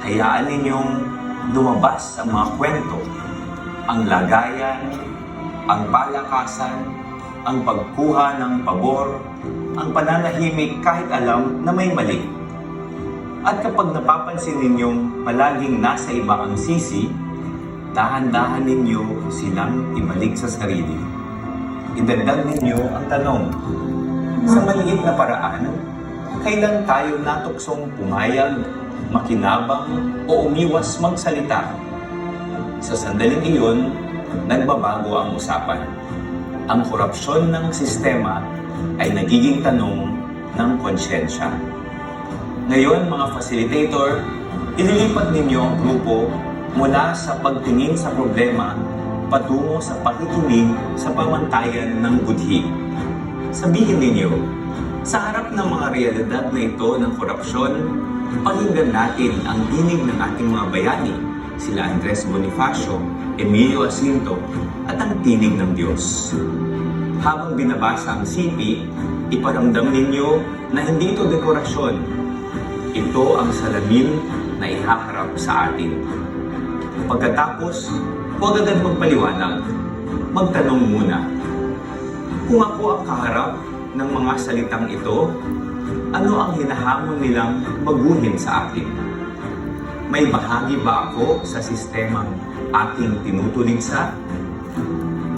Hayaan ninyong lumabas ang mga kwento, ang lagayan, ang palakasan, ang pagkuha ng pabor, ang pananahimik kahit alam na may mali. At kapag napapansin ninyong palaging nasa iba ang sisi, dahan-dahan ninyo silang ibalik sa sarili. Idagdag ninyo ang tanong, Sa maliit na paraan, kailan tayo natuksong pumayag, makinabang o umiwas magsalita? Sa sandaling iyon, nagbabago ang usapan. Ang korupsyon ng sistema ay nagiging tanong ng konsyensya. Ngayon, mga facilitator, ililipat ninyo ang grupo mula sa pagtingin sa problema patungo sa pakikinig sa pamantayan ng budhi. Sabihin ninyo, sa harap ng mga realidad na ito ng korupsyon, pakinggan natin ang dinig ng ating mga bayani, sila Andres Bonifacio, Emilio Jacinto, at ang tinig ng Diyos. Habang binabasa ang CP, iparamdam ninyo na hindi ito dekorasyon. Ito ang salamin na ihaharap sa atin. Pagkatapos, huwag agad magpaliwanag. Magtanong muna. Kung ako ang kaharap ng mga salitang ito, ano ang hinahamon nilang baguhin sa akin? May bahagi ba ako sa sistemang aking tinutuligsa?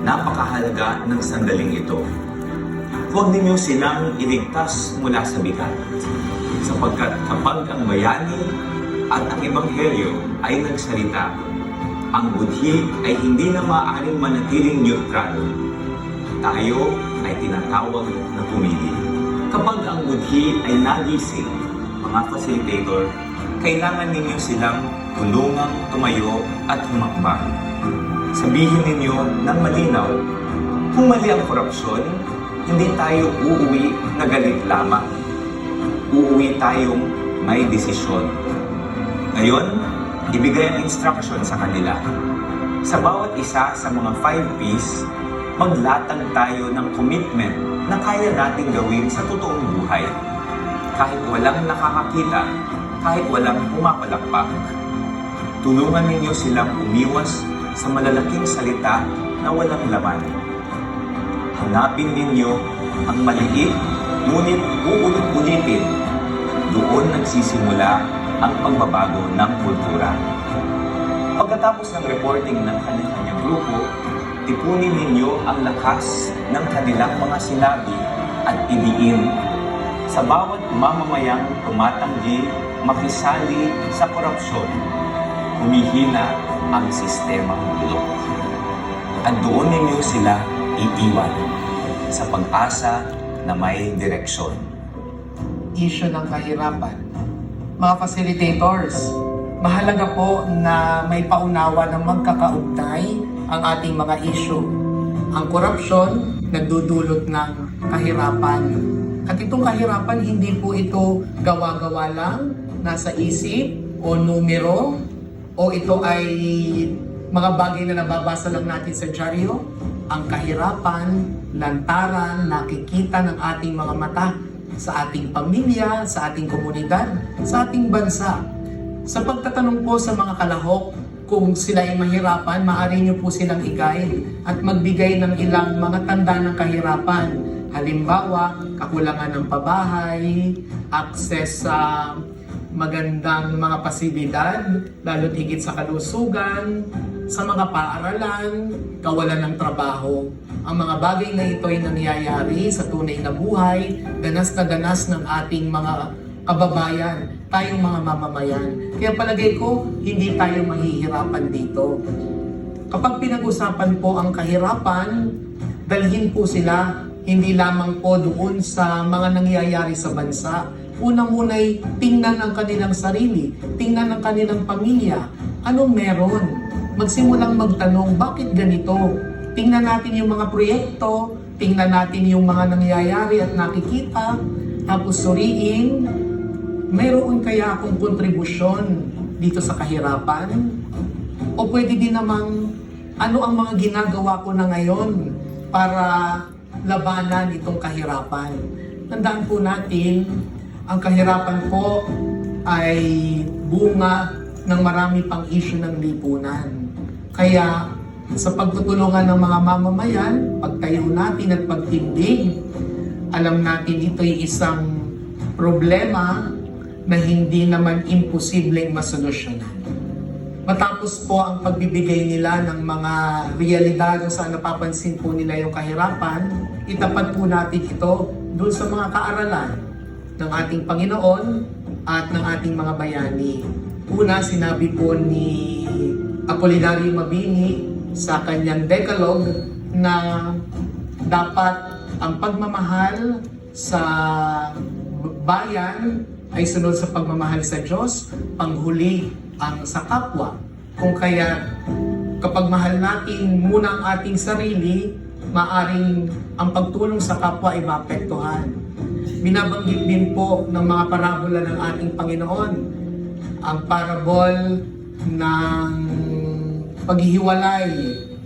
Napakahalaga ng sandaling ito. Huwag ninyo silang iligtas mula sa bigat, sapagkat kapag ang bayani at ang ebanghelyo ay nagsalita, ang budhi ay hindi na maaaring manatiling neutral. Tayo ay tinatawag na pumili. Kapag ang budhi ay nagising, mga facilitator, kailangan ninyo silang tulungang tumayo at humakbang. Sabihin ninyo ng malinaw, kung mali ang korupsyon, hindi tayo uuwi na galit lamang. Uuwi tayong may desisyon. Ngayon, ibigay ang instruction sa kanila. Sa bawat isa sa mga 5 P's, maglatag tayo ng commitment na kaya nating gawin sa totoong buhay. Kahit walang nakakakita, kahit walang pumapalakpak. Tulungan ninyo silang umiwas sa malalaking salita na walang laman. Hanapin ninyo ang maliit, ngunit uulit-ulitin. Doon nagsisimula ang pagbabago ng kultura. Pagkatapos ng reporting ng kanilang grupo, tipunin ninyo ang lakas ng kanilang mga sinabi at idiin. Sa bawat mamamayang tumatanggi, makisali sa korupsyon, humihina ang sistemang bulok. At doon ninyo sila iiwan sa pag-asa na may direksyon. Issue ng kahirapan. Mga facilitators, mahalaga po na may paunawa ng magkakaugnay ang ating mga issue. Ang korupsyon, nagdudulot ng kahirapan. At itong kahirapan, hindi po ito gawa-gawa lang, nasa isip o numero, o ito ay mga bagay na nababasa lang natin sa dyaryo. Ang kahirapan, lantaran, nakikita ng ating mga mata sa ating pamilya, sa ating komunidad, sa ating bansa. Sa pagtatanong po sa mga kalahok, kung sila ay mahirapan, maaari niyo po silang i-guide at magbigay ng ilang mga tanda ng kahirapan. Halimbawa, kakulangan ng pabahay, access sa magandang mga pasilidad, lalo't higit sa kalusugan, sa mga paaralan, kawalan ng trabaho. Ang mga bagay na ito ay nangyayari sa tunay na buhay, ganas na ganas ng ating mga kababayan, tayong mga mamamayan. Kaya palagay ko, hindi tayo mahihirapan dito. Kapag pinag-usapan po ang kahirapan, dalhin po sila hindi lamang po doon sa mga nangyayari sa bansa. Unang-unay, tingnan ang kanilang sarili, tingnan ang kanilang pamilya. Anong meron? Magsimulang magtanong, bakit ganito? Tingnan natin yung mga proyekto, tingnan natin yung mga nangyayari at nakikita, tapos suriin, mayroon kaya akong kontribusyon dito sa kahirapan? O pwede din namang, ano ang mga ginagawa ko na ngayon para labanan itong kahirapan? Tandaan po natin, ang kahirapan po ay bunga ng marami pang issue ng lipunan. Kaya sa pagtutulungan ng mga mamamayan, pagtayo natin at pagtindig, alam natin ito'y isang problema na hindi naman imposibleng masolusyonan. Matapos po ang pagbibigay nila ng mga realidad kung saan napapansin po nila yung kahirapan, itapat po natin ito doon sa mga kaaralan ng ating Panginoon at ng ating mga bayani. Una, sinabi po ni Apolinario Mabini sa kanyang Decalogue na dapat ang pagmamahal sa bayan ay sunod sa pagmamahal sa Diyos, panghuli ang sa kapwa. Kung kaya kapag mahal natin muna ang ating sarili, maaring ang pagtulong sa kapwa ay maapektuhan. Binabanggit din po ng mga parabola ng ating Panginoon ang parabol ng paghihiwalay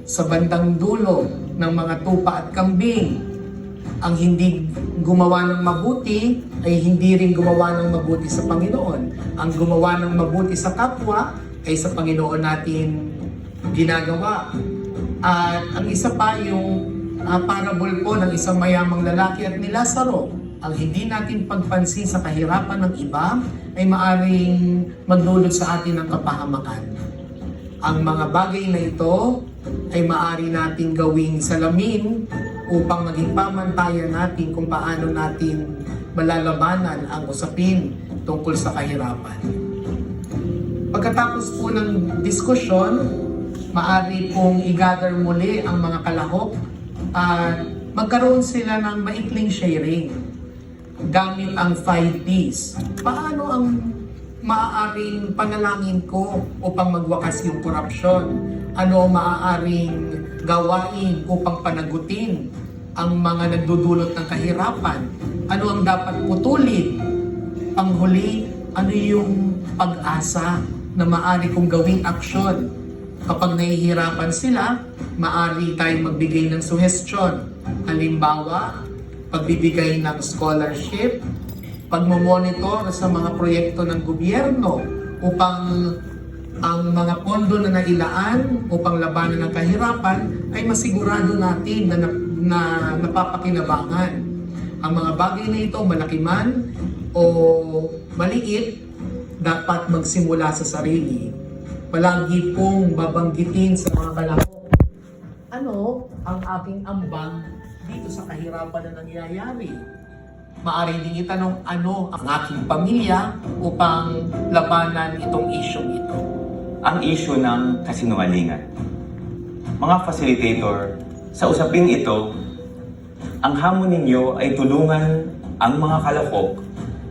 sa bandang dulo ng mga tupa at kambing. Ang hindi gumawa ng mabuti ay hindi rin gumawa ng mabuti sa Panginoon. Ang gumawa ng mabuti sa kapwa ay sa Panginoon natin ginagawa. At ang isa pa yung parable po ng isang mayamang lalaki at ni Lazaro. Ang hindi natin pagpansin sa kahirapan ng iba ay maaring magdulot sa atin ng kapahamakan. Ang mga bagay na ito ay maaari natin gawing salamin upang maging pamantayan natin kung paano natin malalabanan ang usapin tungkol sa kahirapan. Pagkatapos po ng diskusyon, maaari pong i-gather muli ang mga kalahok at magkaroon sila ng maikling sharing gamit ang 5 Ps. Paano ang maaaring panalangin ko upang magwakas yung korupsyon? Ano ang maaaring gawain upang panagutin ang mga nagdudulot ng kahirapan? Ano ang dapat putulin? Panghuli, ano yung pag-asa na maaari kong gawing aksyon? Kapag nahihirapan sila, maaari tayong magbigay ng suhestyon. Halimbawa, pagbibigay ng scholarship, pagmamonitor sa mga proyekto ng gobyerno upang ang mga pondo na nailaan upang labanan ng kahirapan ay masigurado natin na napapakinabangan. Ang mga bagay na ito, malaki man o maliit, dapat magsimula sa sarili. Palagi pong babanggitin sa mga kalahok, ano ang aking ambag dito sa kahirapan na nangyayari? Maaari din itanong ano ang aking pamilya upang labanan itong isyong ito. Ang issue ng kasinungalingan. Mga facilitator, sa usaping ito, ang hamon ninyo ay tulungan ang mga kalahok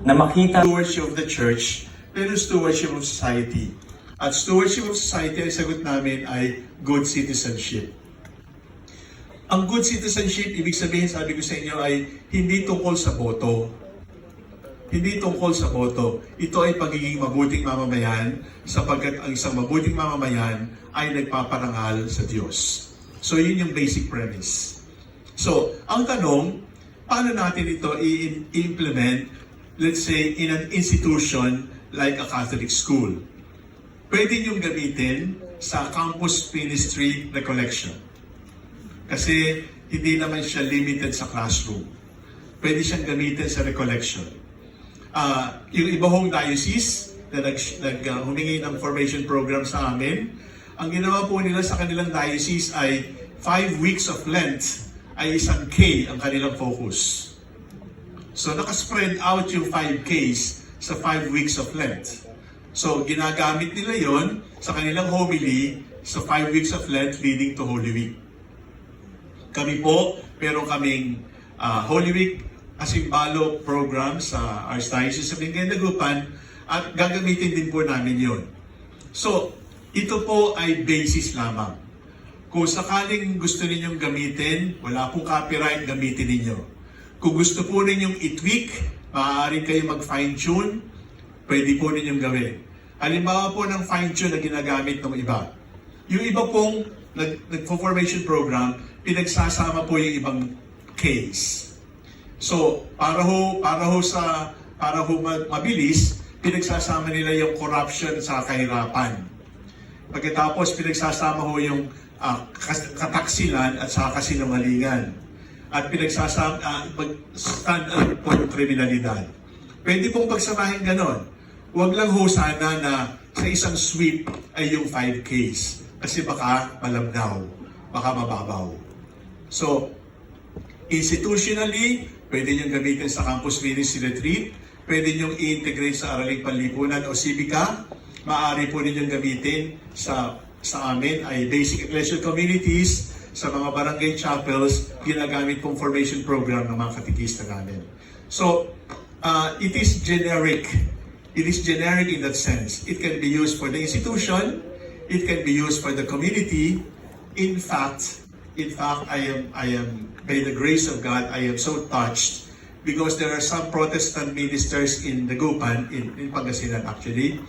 na makita Stewardship of the church, pero stewardship of society. At stewardship of society, ang sagot namin ay good citizenship. Ang good citizenship, ibig sabihin, sabi ko sa inyo, ay hindi tungkol sa boto. Hindi tungkol sa boto. Ito ay pagiging mabuting mamamayan sapagkat ang isang mabuting mamamayan ay nagpaparangal sa Diyos. So, yun yung basic premise. So, ang tanong, paano natin ito i-implement, let's say, in an institution like a Catholic school? Pwede niyong gamitin sa campus ministry recollection. Kasi hindi naman siya limited sa classroom. Pwede siyang gamitin sa recollection. Yung iba hong diocese na humingi ng formation program sa amin, ang ginawa po nila sa kanilang diocese ay 5 weeks of Lent ay isang K ang kanilang focus. So nakaspread out yung 5 Ks sa 5 weeks of Lent. So ginagamit nila yon sa kanilang homily sa 5 weeks of Lent leading to Holy Week. Kami po, meron kaming Holy Week Asimbalo program sa Archdiocese of Dagupan at gagamitin din po namin yon. So, ito po ay basis lamang. Kung sakaling gusto ninyong gamitin, wala pong copyright, gamitin ninyo. Kung gusto po ninyong i-tweak, maaari kayo mag-fine-tune, pwede po ninyong gawin. Halimbawa po ng fine-tune na ginagamit ng iba. Yung iba pong nag-formation program, pinagsasama po yung ibang case. So, para ho mabilis, pinagsasama nila yung corruption sa kahirapan. Pagkatapos, pinagsasama ho yung kataksilan at sa kasinungalingan. At pinagsasama, stand up po yung kriminalidad. Pwede pong pagsamahin ganon. Huwag lang ho sana na sa isang sweep ay yung 5 case. Kasi baka malabnaw, baka mababaw. So, institutionally, pwede niyong gamitin sa campus ministry retreat, pwede niyong i-integrate sa Araling Panlipunan o Civica, maaari po ninyong gamitin sa amin ay basic ecclesial communities, sa mga barangay chapels, ginagamit pong formation program ng mga katikista namin. So, it is generic. It is generic in that sense. It can be used for the institution, it can be used for the community. In fact, I am, by the grace of God, I am so touched because there are some Protestant ministers in Dagupan, in Pangasinan actually,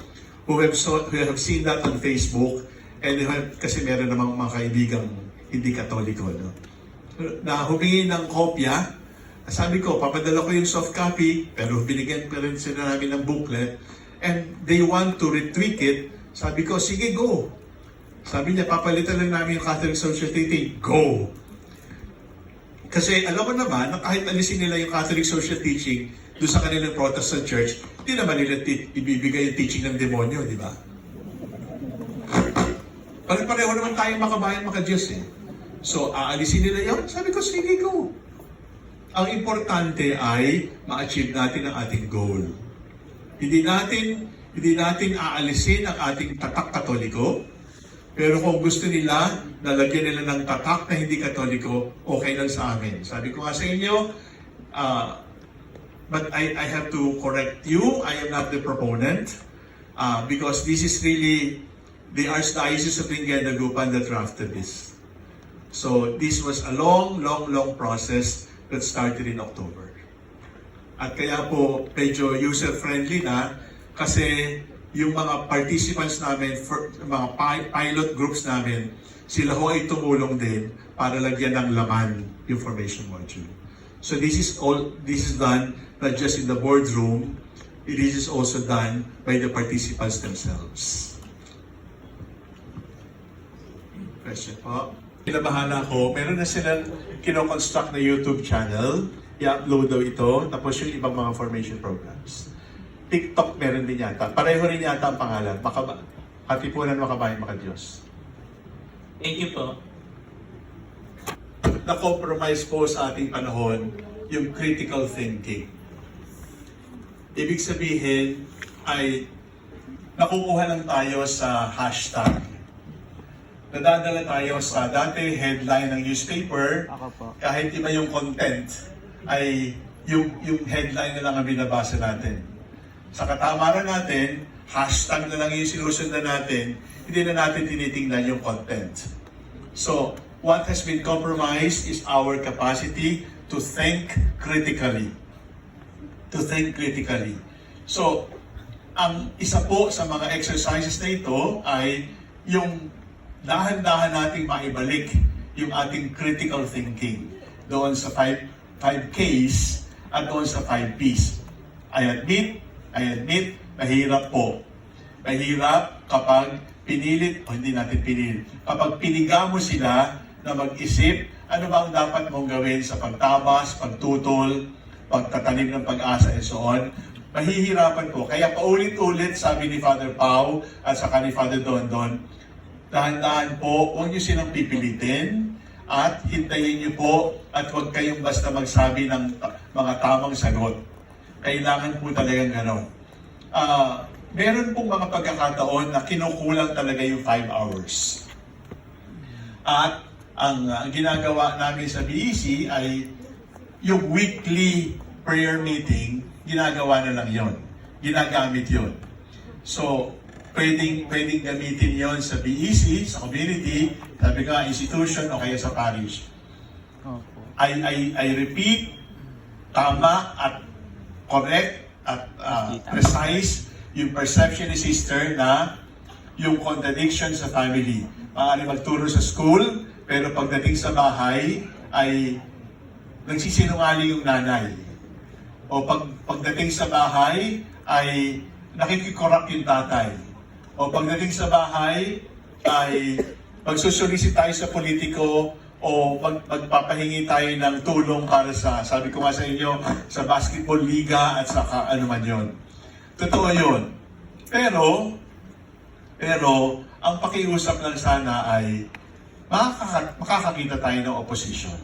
who have seen that on Facebook, and kasi meron namang mga kaibigang hindi Katoliko, no? Na humingi ng kopya. Sabi ko, papadala ko yung soft copy, pero binigyan pa rin sila namin ng booklet, and they want to retweet it. Sabi ko, sige, go. Sabi niya, papalitan lang namin yung Catholic Social Teaching. Go! Kasi alam mo naman, na kahit alisin nila yung Catholic Social Teaching doon sa kanilang Protestant Church, hindi naman nila ibibigay yung teaching ng demonyo, di ba? Pare-pareho naman tayong makabayan, maka-Diyos eh. So, aalisin nila yun? Sabi ko, sige, go. Ang importante ay ma-achieve natin ang ating goal. Hindi natin aalisin ang ating tatak Katoliko, pero kung gusto nila, nalagyan nila ng tatak na hindi Katoliko, okay lang sa amin. Sabi ko nga sa inyo, but I have to correct you. I am not the proponent because this is really the Archdiocese of Benguet and Dagupan that drafted this. So this was a long process that started in October. At kaya po medyo user-friendly na kasi yung mga participants namin, mga pilot groups namin, sila ho ay tumulong din para lagyan ng laman yung formation module. So this is done not just in the boardroom, it is also done by the participants themselves. Question po. Pinabahala ko, meron na silang kinoconstruct na YouTube channel, i-upload daw ito, tapos yung ibang mga formation programs. TikTok meron din yata. Pareho rin yata ang pangalan. Katipunan Makabayan, Maka-Diyos. Thank you po. Na-compromise po sa ating panahon yung critical thinking. Ibig sabihin ay nakukuha lang tayo sa hashtag. Nadadala tayo sa dati headline ng newspaper, kahit iba yung content, ay yung headline na lang ang binabasa natin. Sa katamaran natin, hashtag na lang yung sinusundan natin, hindi na natin tinitingnan yung content. So, what has been compromised is our capacity to think critically. To think critically. So, ang isa po sa mga exercises na ito ay yung dahan-dahan nating maibalik yung ating critical thinking doon sa 5 Ks at doon sa 5 Ps. I admit, mahirap po. Mahirap kapag hindi natin pinilit. Kapag piniga mo sila na mag-isip, ano ba ang dapat mong gawin sa pagtabas, pagtutol, pagtatanim ng pag-asa, and so on, mahihirapan po. Kaya paulit-ulit, sabi ni Father Pau at saka ni Father Dondon, dahan-dahan po, huwag niyo silang pipilitin at hintayin niyo po at huwag kayong basta magsabi ng mga tamang sagot. Kailangan po talagang gano'n. Meron pong mga pagkakataon na kinukulang talaga yung 5 hours. At ang ginagawa namin sa BEC ay yung weekly prayer meeting, ginagawa na lang yon. Ginagamit yon. So, pwedeng gamitin yon sa BEC, sa community, sabi ka, institution o kaya sa parish. I repeat, tama at correct at precise yung perception ni sister na yung contradiction sa family. Maaari magturo sa school, pero pagdating sa bahay ay nagsisinungaling yung nanay. O pagdating sa bahay ay nakikikorrupt yung tatay. O pagdating sa bahay ay magsusolicit tayo sa politiko o magpapahingi tayo ng tulong para sa, sabi ko nga sa inyo, sa basketball liga at sa ano man yun. Totoo yun. Pero, ang pakiusap lang sana ay makakakita tayo ng opposition.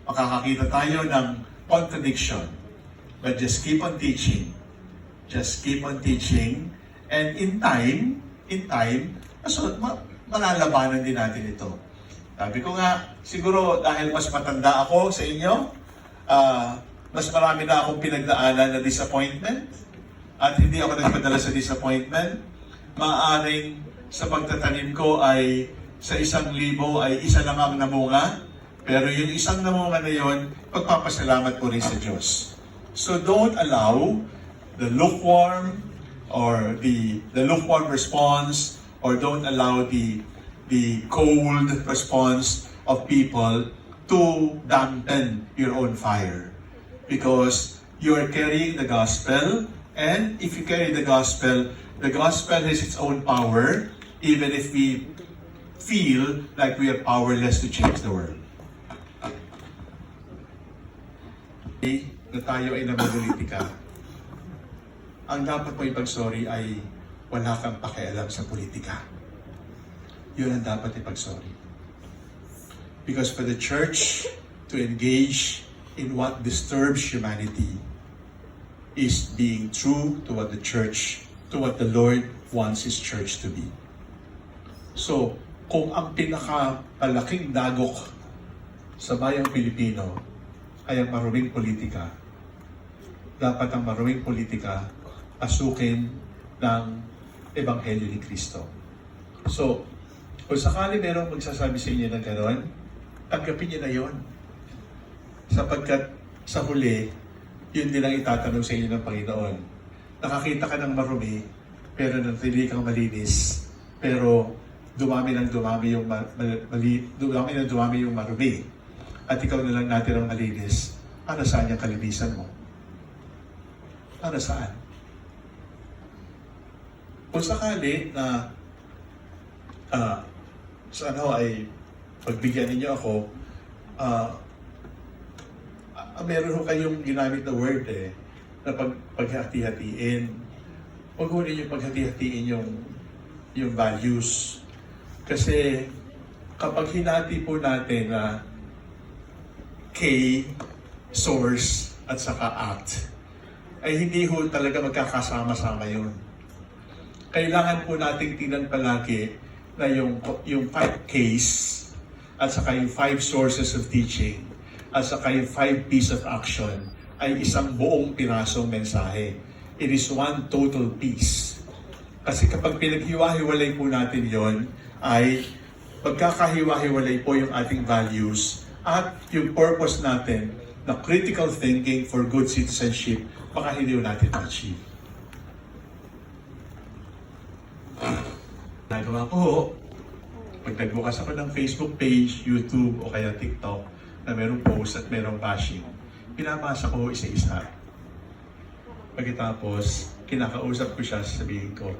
Makakakita tayo ng contradiction. But just keep on teaching. Just keep on teaching. And in time, malalabanan din natin ito. Sabi ko nga, siguro dahil mas matanda ako sa inyo, mas marami na akong pinagdaanan na disappointment at hindi ako nagpadala sa disappointment. Maaaring sa pagtatanim ko ay sa 1,000 ay isa lang ang namunga, pero yung isang namunga na yon, pagpapasalamat ko rin sa Diyos. So don't allow the lukewarm or the lukewarm response, or don't allow the cold response of people to dampen your own fire. Because you are carrying the gospel, and if you carry the gospel has its own power, even if we feel like we are powerless to change the world. Na tayo ay namagalitika, ang dapat mo ipag-sorry ay wala kang pakialam sa politika. Yun ang dapat ipag-sorry. Because for the church to engage in what disturbs humanity is being true to what the Lord wants His church to be. So, kung ang pinakamalaking dagok sa bayang Pilipino ay ang maruming politika, dapat ang maruming politika pasukin ng Ebanghelyo ni Kristo. So, kung sakali merong magsasabi sa inyo ng gano'n, tanggapin niyo na yon. Sapagkat sa huli, yun din ang itatanong sa inyo ng Panginoon. Nakakita ka ng marumi, pero natili kang malinis, pero dumami yung marumi, at ikaw na lang natin ang malinis. Para saan yung kalinisan mo? Para saan? Kung sakali na ay pagbigyan ninyo ako, meron ho kayong ginamit na word na paghati-hatiin. Huwag ho ninyo paghati-hatiin yung values. Kasi kapag hinati po natin na K, source, at saka act, ay hindi ho talaga magkakasama-sama yun. Kailangan po nating tingnan palagi na yung 5 Ks at saka yung 5 sources of teaching at saka yung 5 Ps of action ay isang buong pirasong mensahe. It is one total piece. Kasi kapag pinaghiwa-hiwalay po natin yon, ay pagkakahiwa-hiwalay po yung ating values at yung purpose natin na critical thinking for good citizenship, baka hindi natin ma-achieve. Nagawa ko, pag nagbukas ako ng Facebook page, YouTube, o kaya TikTok, na merong post at merong bashing, pinapasa ko isa-isa. Pagkatapos, kinakausap ko siya, sabihin ko,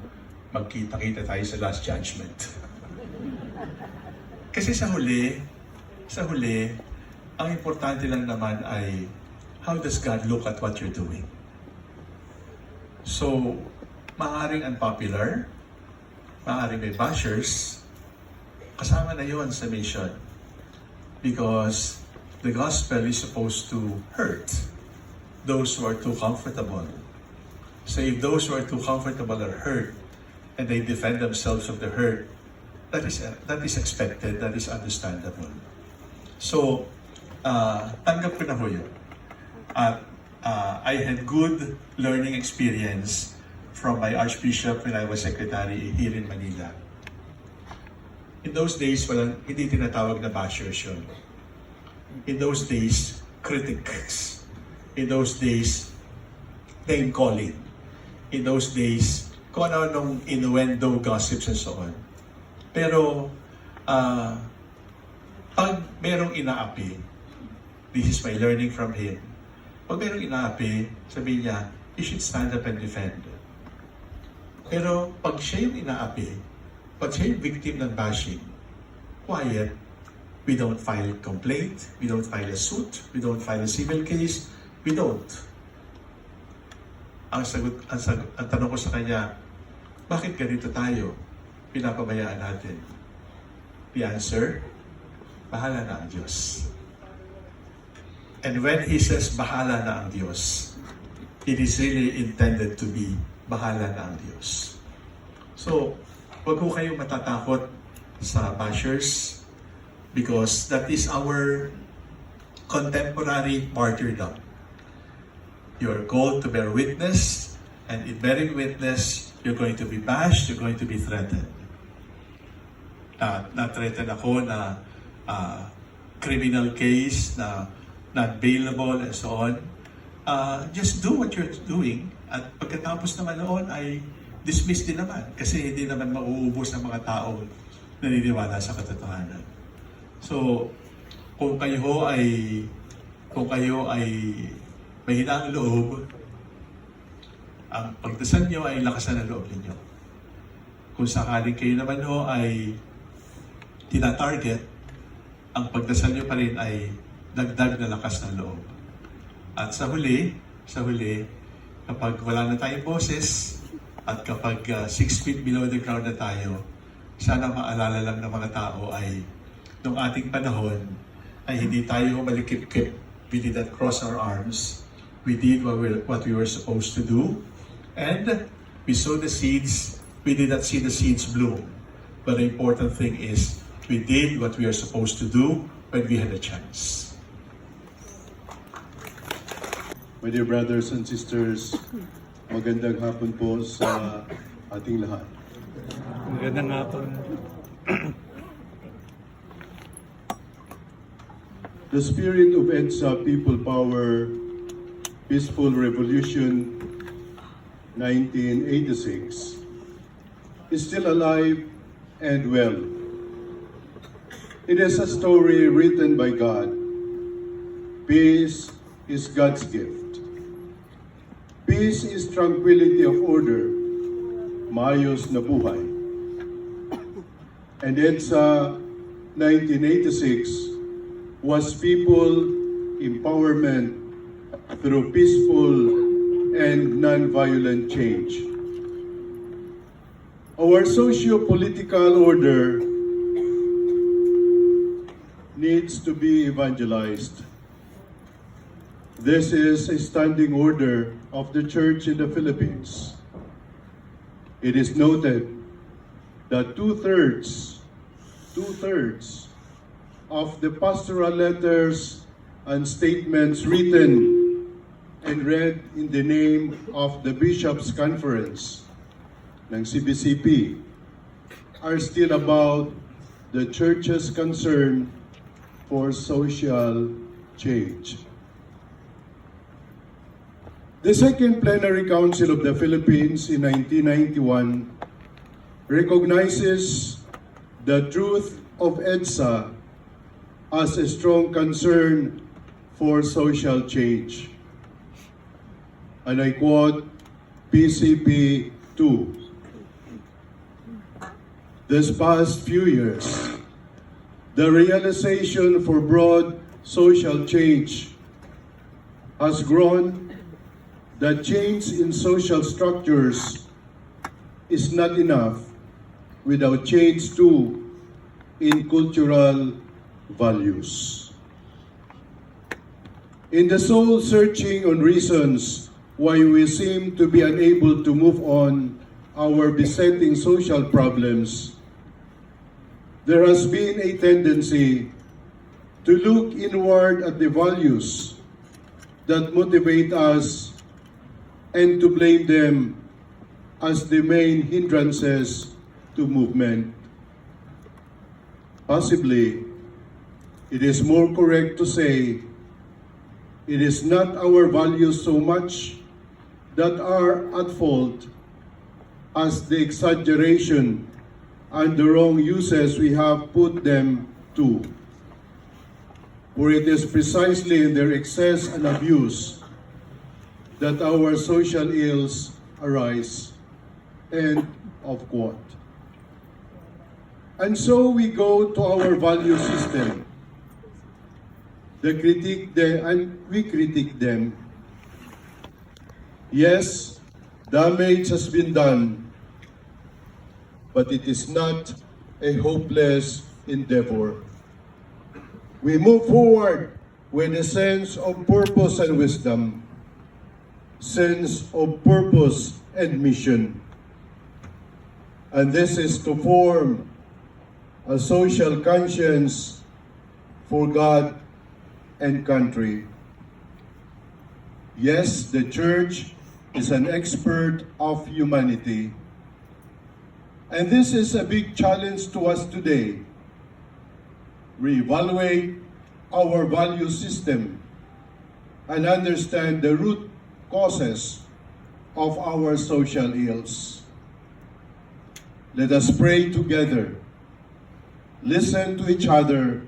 magkita-kita tayo sa Last Judgment. Kasi sa huli, ang importante lang naman ay, how does God look at what you're doing? So, maaaring unpopular, maaaring may bashers, kasama na yon sa mission. Because the gospel is supposed to hurt those who are too comfortable. So if those who are too comfortable are hurt, and they defend themselves of the hurt, that is expected, that is understandable. So, tanggap ko na ho yun. At I had good learning experience from my Archbishop when I was secretary here in Manila. In those days, hindi tinatawag na bashers yun. In those days, critics. In those days, name calling. In those days, kung ano nung innuendo, gossips, and so on. Pero, pag merong inaapi, this is my learning from him, pag merong inaapi, sabi niya, you should stand up and defend. Pero pag siya yung inaapi, pag siya yung victim ng bashing, quiet, we don't file complaint, we don't file a suit, we don't file a civil case, we don't. Ang tanong ko sa kanya, bakit ganito tayo? Pinapabayaan natin. The answer, bahala na ang Diyos. And when He says, bahala na ang Diyos, it is really intended to be, bahala na ang Diyos. So, huwag ko kayong matatakot sa bashers because that is our contemporary martyrdom. You are called to bear witness, and in bearing witness, you're going to be bashed, you're going to be threatened. Na-threaten ako na criminal case na not bailable and so on. Just do what you're doing at pagkatapos naman noon ay dismiss din naman kasi hindi naman mauubos ng mga tao naniniwala sa katotohanan. So, kung kayo ay may hinaang loob, ang pagdasal nyo ay lakasan ng loob ninyo. Kung sakaling kayo naman ay tina-target, ang pagdasal nyo pa rin ay dagdag na lakas ng loob. At sa huli, kapag wala na tayong boses, at kapag 6 feet below the ground na tayo, sana maalala lang ng mga tao ay nung ating panahon ay hindi tayo malikip-kip. We did not cross our arms. We did what we were supposed to do. And we sowed the seeds. We did not see the seeds bloom. But the important thing is, we did what we are supposed to do when we had a chance. My dear brothers and sisters, magandang hapon po sa ating lahat. Magandang hapon. The spirit of EDSA People Power Peaceful Revolution 1986 is still alive and well. It is a story written by God. Peace is God's gift. Peace is tranquility of order, maayos na buhay. And EDSA 1986 was people empowerment through peaceful and non-violent change. Our socio-political order needs to be evangelized. This is a standing order of the Church in the Philippines. It is noted that two-thirds of the pastoral letters and statements written and read in the name of the Bishops' Conference ng CBCP are still about the Church's concern for social change. The Second Plenary Council of the Philippines in 1991 recognizes the truth of EDSA as a strong concern for social change. And I quote PCP 2. This past few years, the realization for broad social change has grown that change in social structures is not enough without change too in cultural values. In the soul searching on reasons why we seem to be unable to move on our besetting social problems, there has been a tendency to look inward at the values that motivate us and to blame them as the main hindrances to movement. Possibly, it is more correct to say it is not our values so much that are at fault as the exaggeration and the wrong uses we have put them to. For it is precisely in their excess and abuse that our social ills arise. End of quote. And so we go to our value system. We critique them. Yes, damage has been done, but it is not a hopeless endeavor. We move forward with a sense of purpose and wisdom, sense of purpose and mission. And this is to form a social conscience for God and country. Yes, the Church is an expert of humanity. And this is a big challenge to us today. Reevaluate our value system and understand the root causes of our social ills. Let us pray together, listen to each other,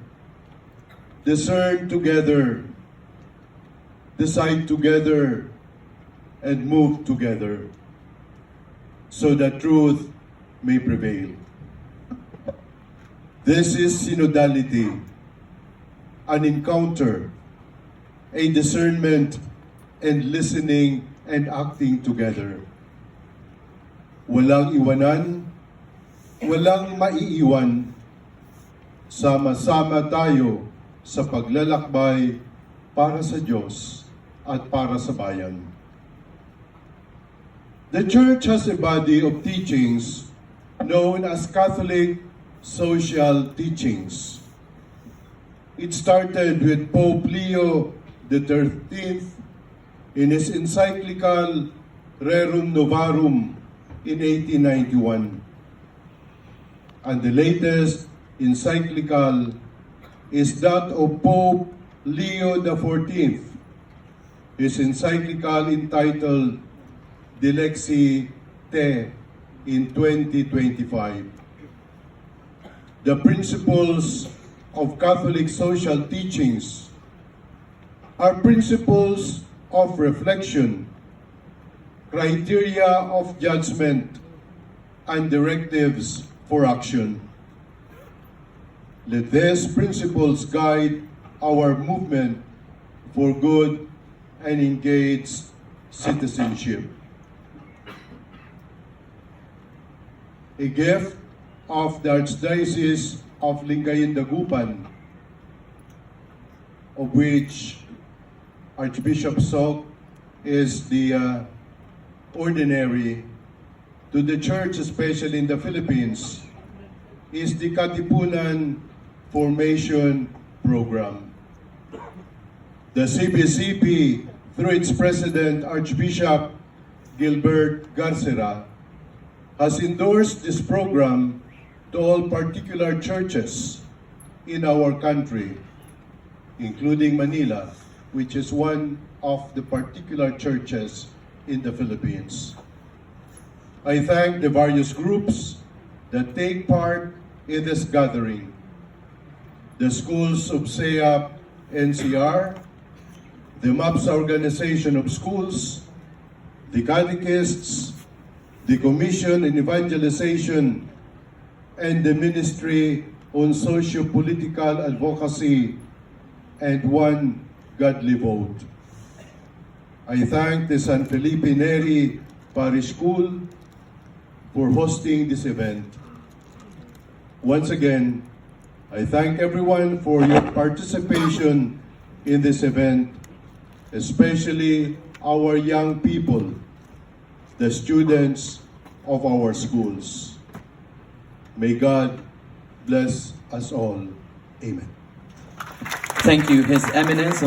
discern together, decide together, and move together, so that truth may prevail. This is synodality, an encounter, a discernment, and listening and acting together. Walang iwanan, walang maiiwan, sama-sama tayo sa paglalakbay para sa Diyos at para sa bayan. The Church has a body of teachings known as Catholic social teachings. It started with Pope Leo XIII in his encyclical Rerum Novarum in 1891. And the latest encyclical is that of Pope Leo XIV, his encyclical entitled Dilexi Te in 2025. The principles of Catholic social teachings are principles of reflection, criteria of judgment, and directives for action. Let these principles guide our movement for good and engaged citizenship. A gift of the Archdiocese of Lingayen-Dagupan, of which Archbishop Sok is the ordinary, to the Church, especially in the Philippines, is the Katipunan Formation Program. The CBCP, through its President, Archbishop Gilbert Garcera, has endorsed this program to all particular churches in our country, including Manila, which is one of the particular churches in the Philippines. I thank the various groups that take part in this gathering. The schools of SEAP NCR, the MAPSA Organization of Schools, the catechists, the Commission on Evangelization, and the Ministry on Socio-Political Advocacy, and One Godly Vote. I thank the San Felipe Neri Parish School for hosting this event. Once again, I thank everyone for your participation in this event, especially our young people, the students of our schools. May God bless us all. Amen. Thank you, His Eminence.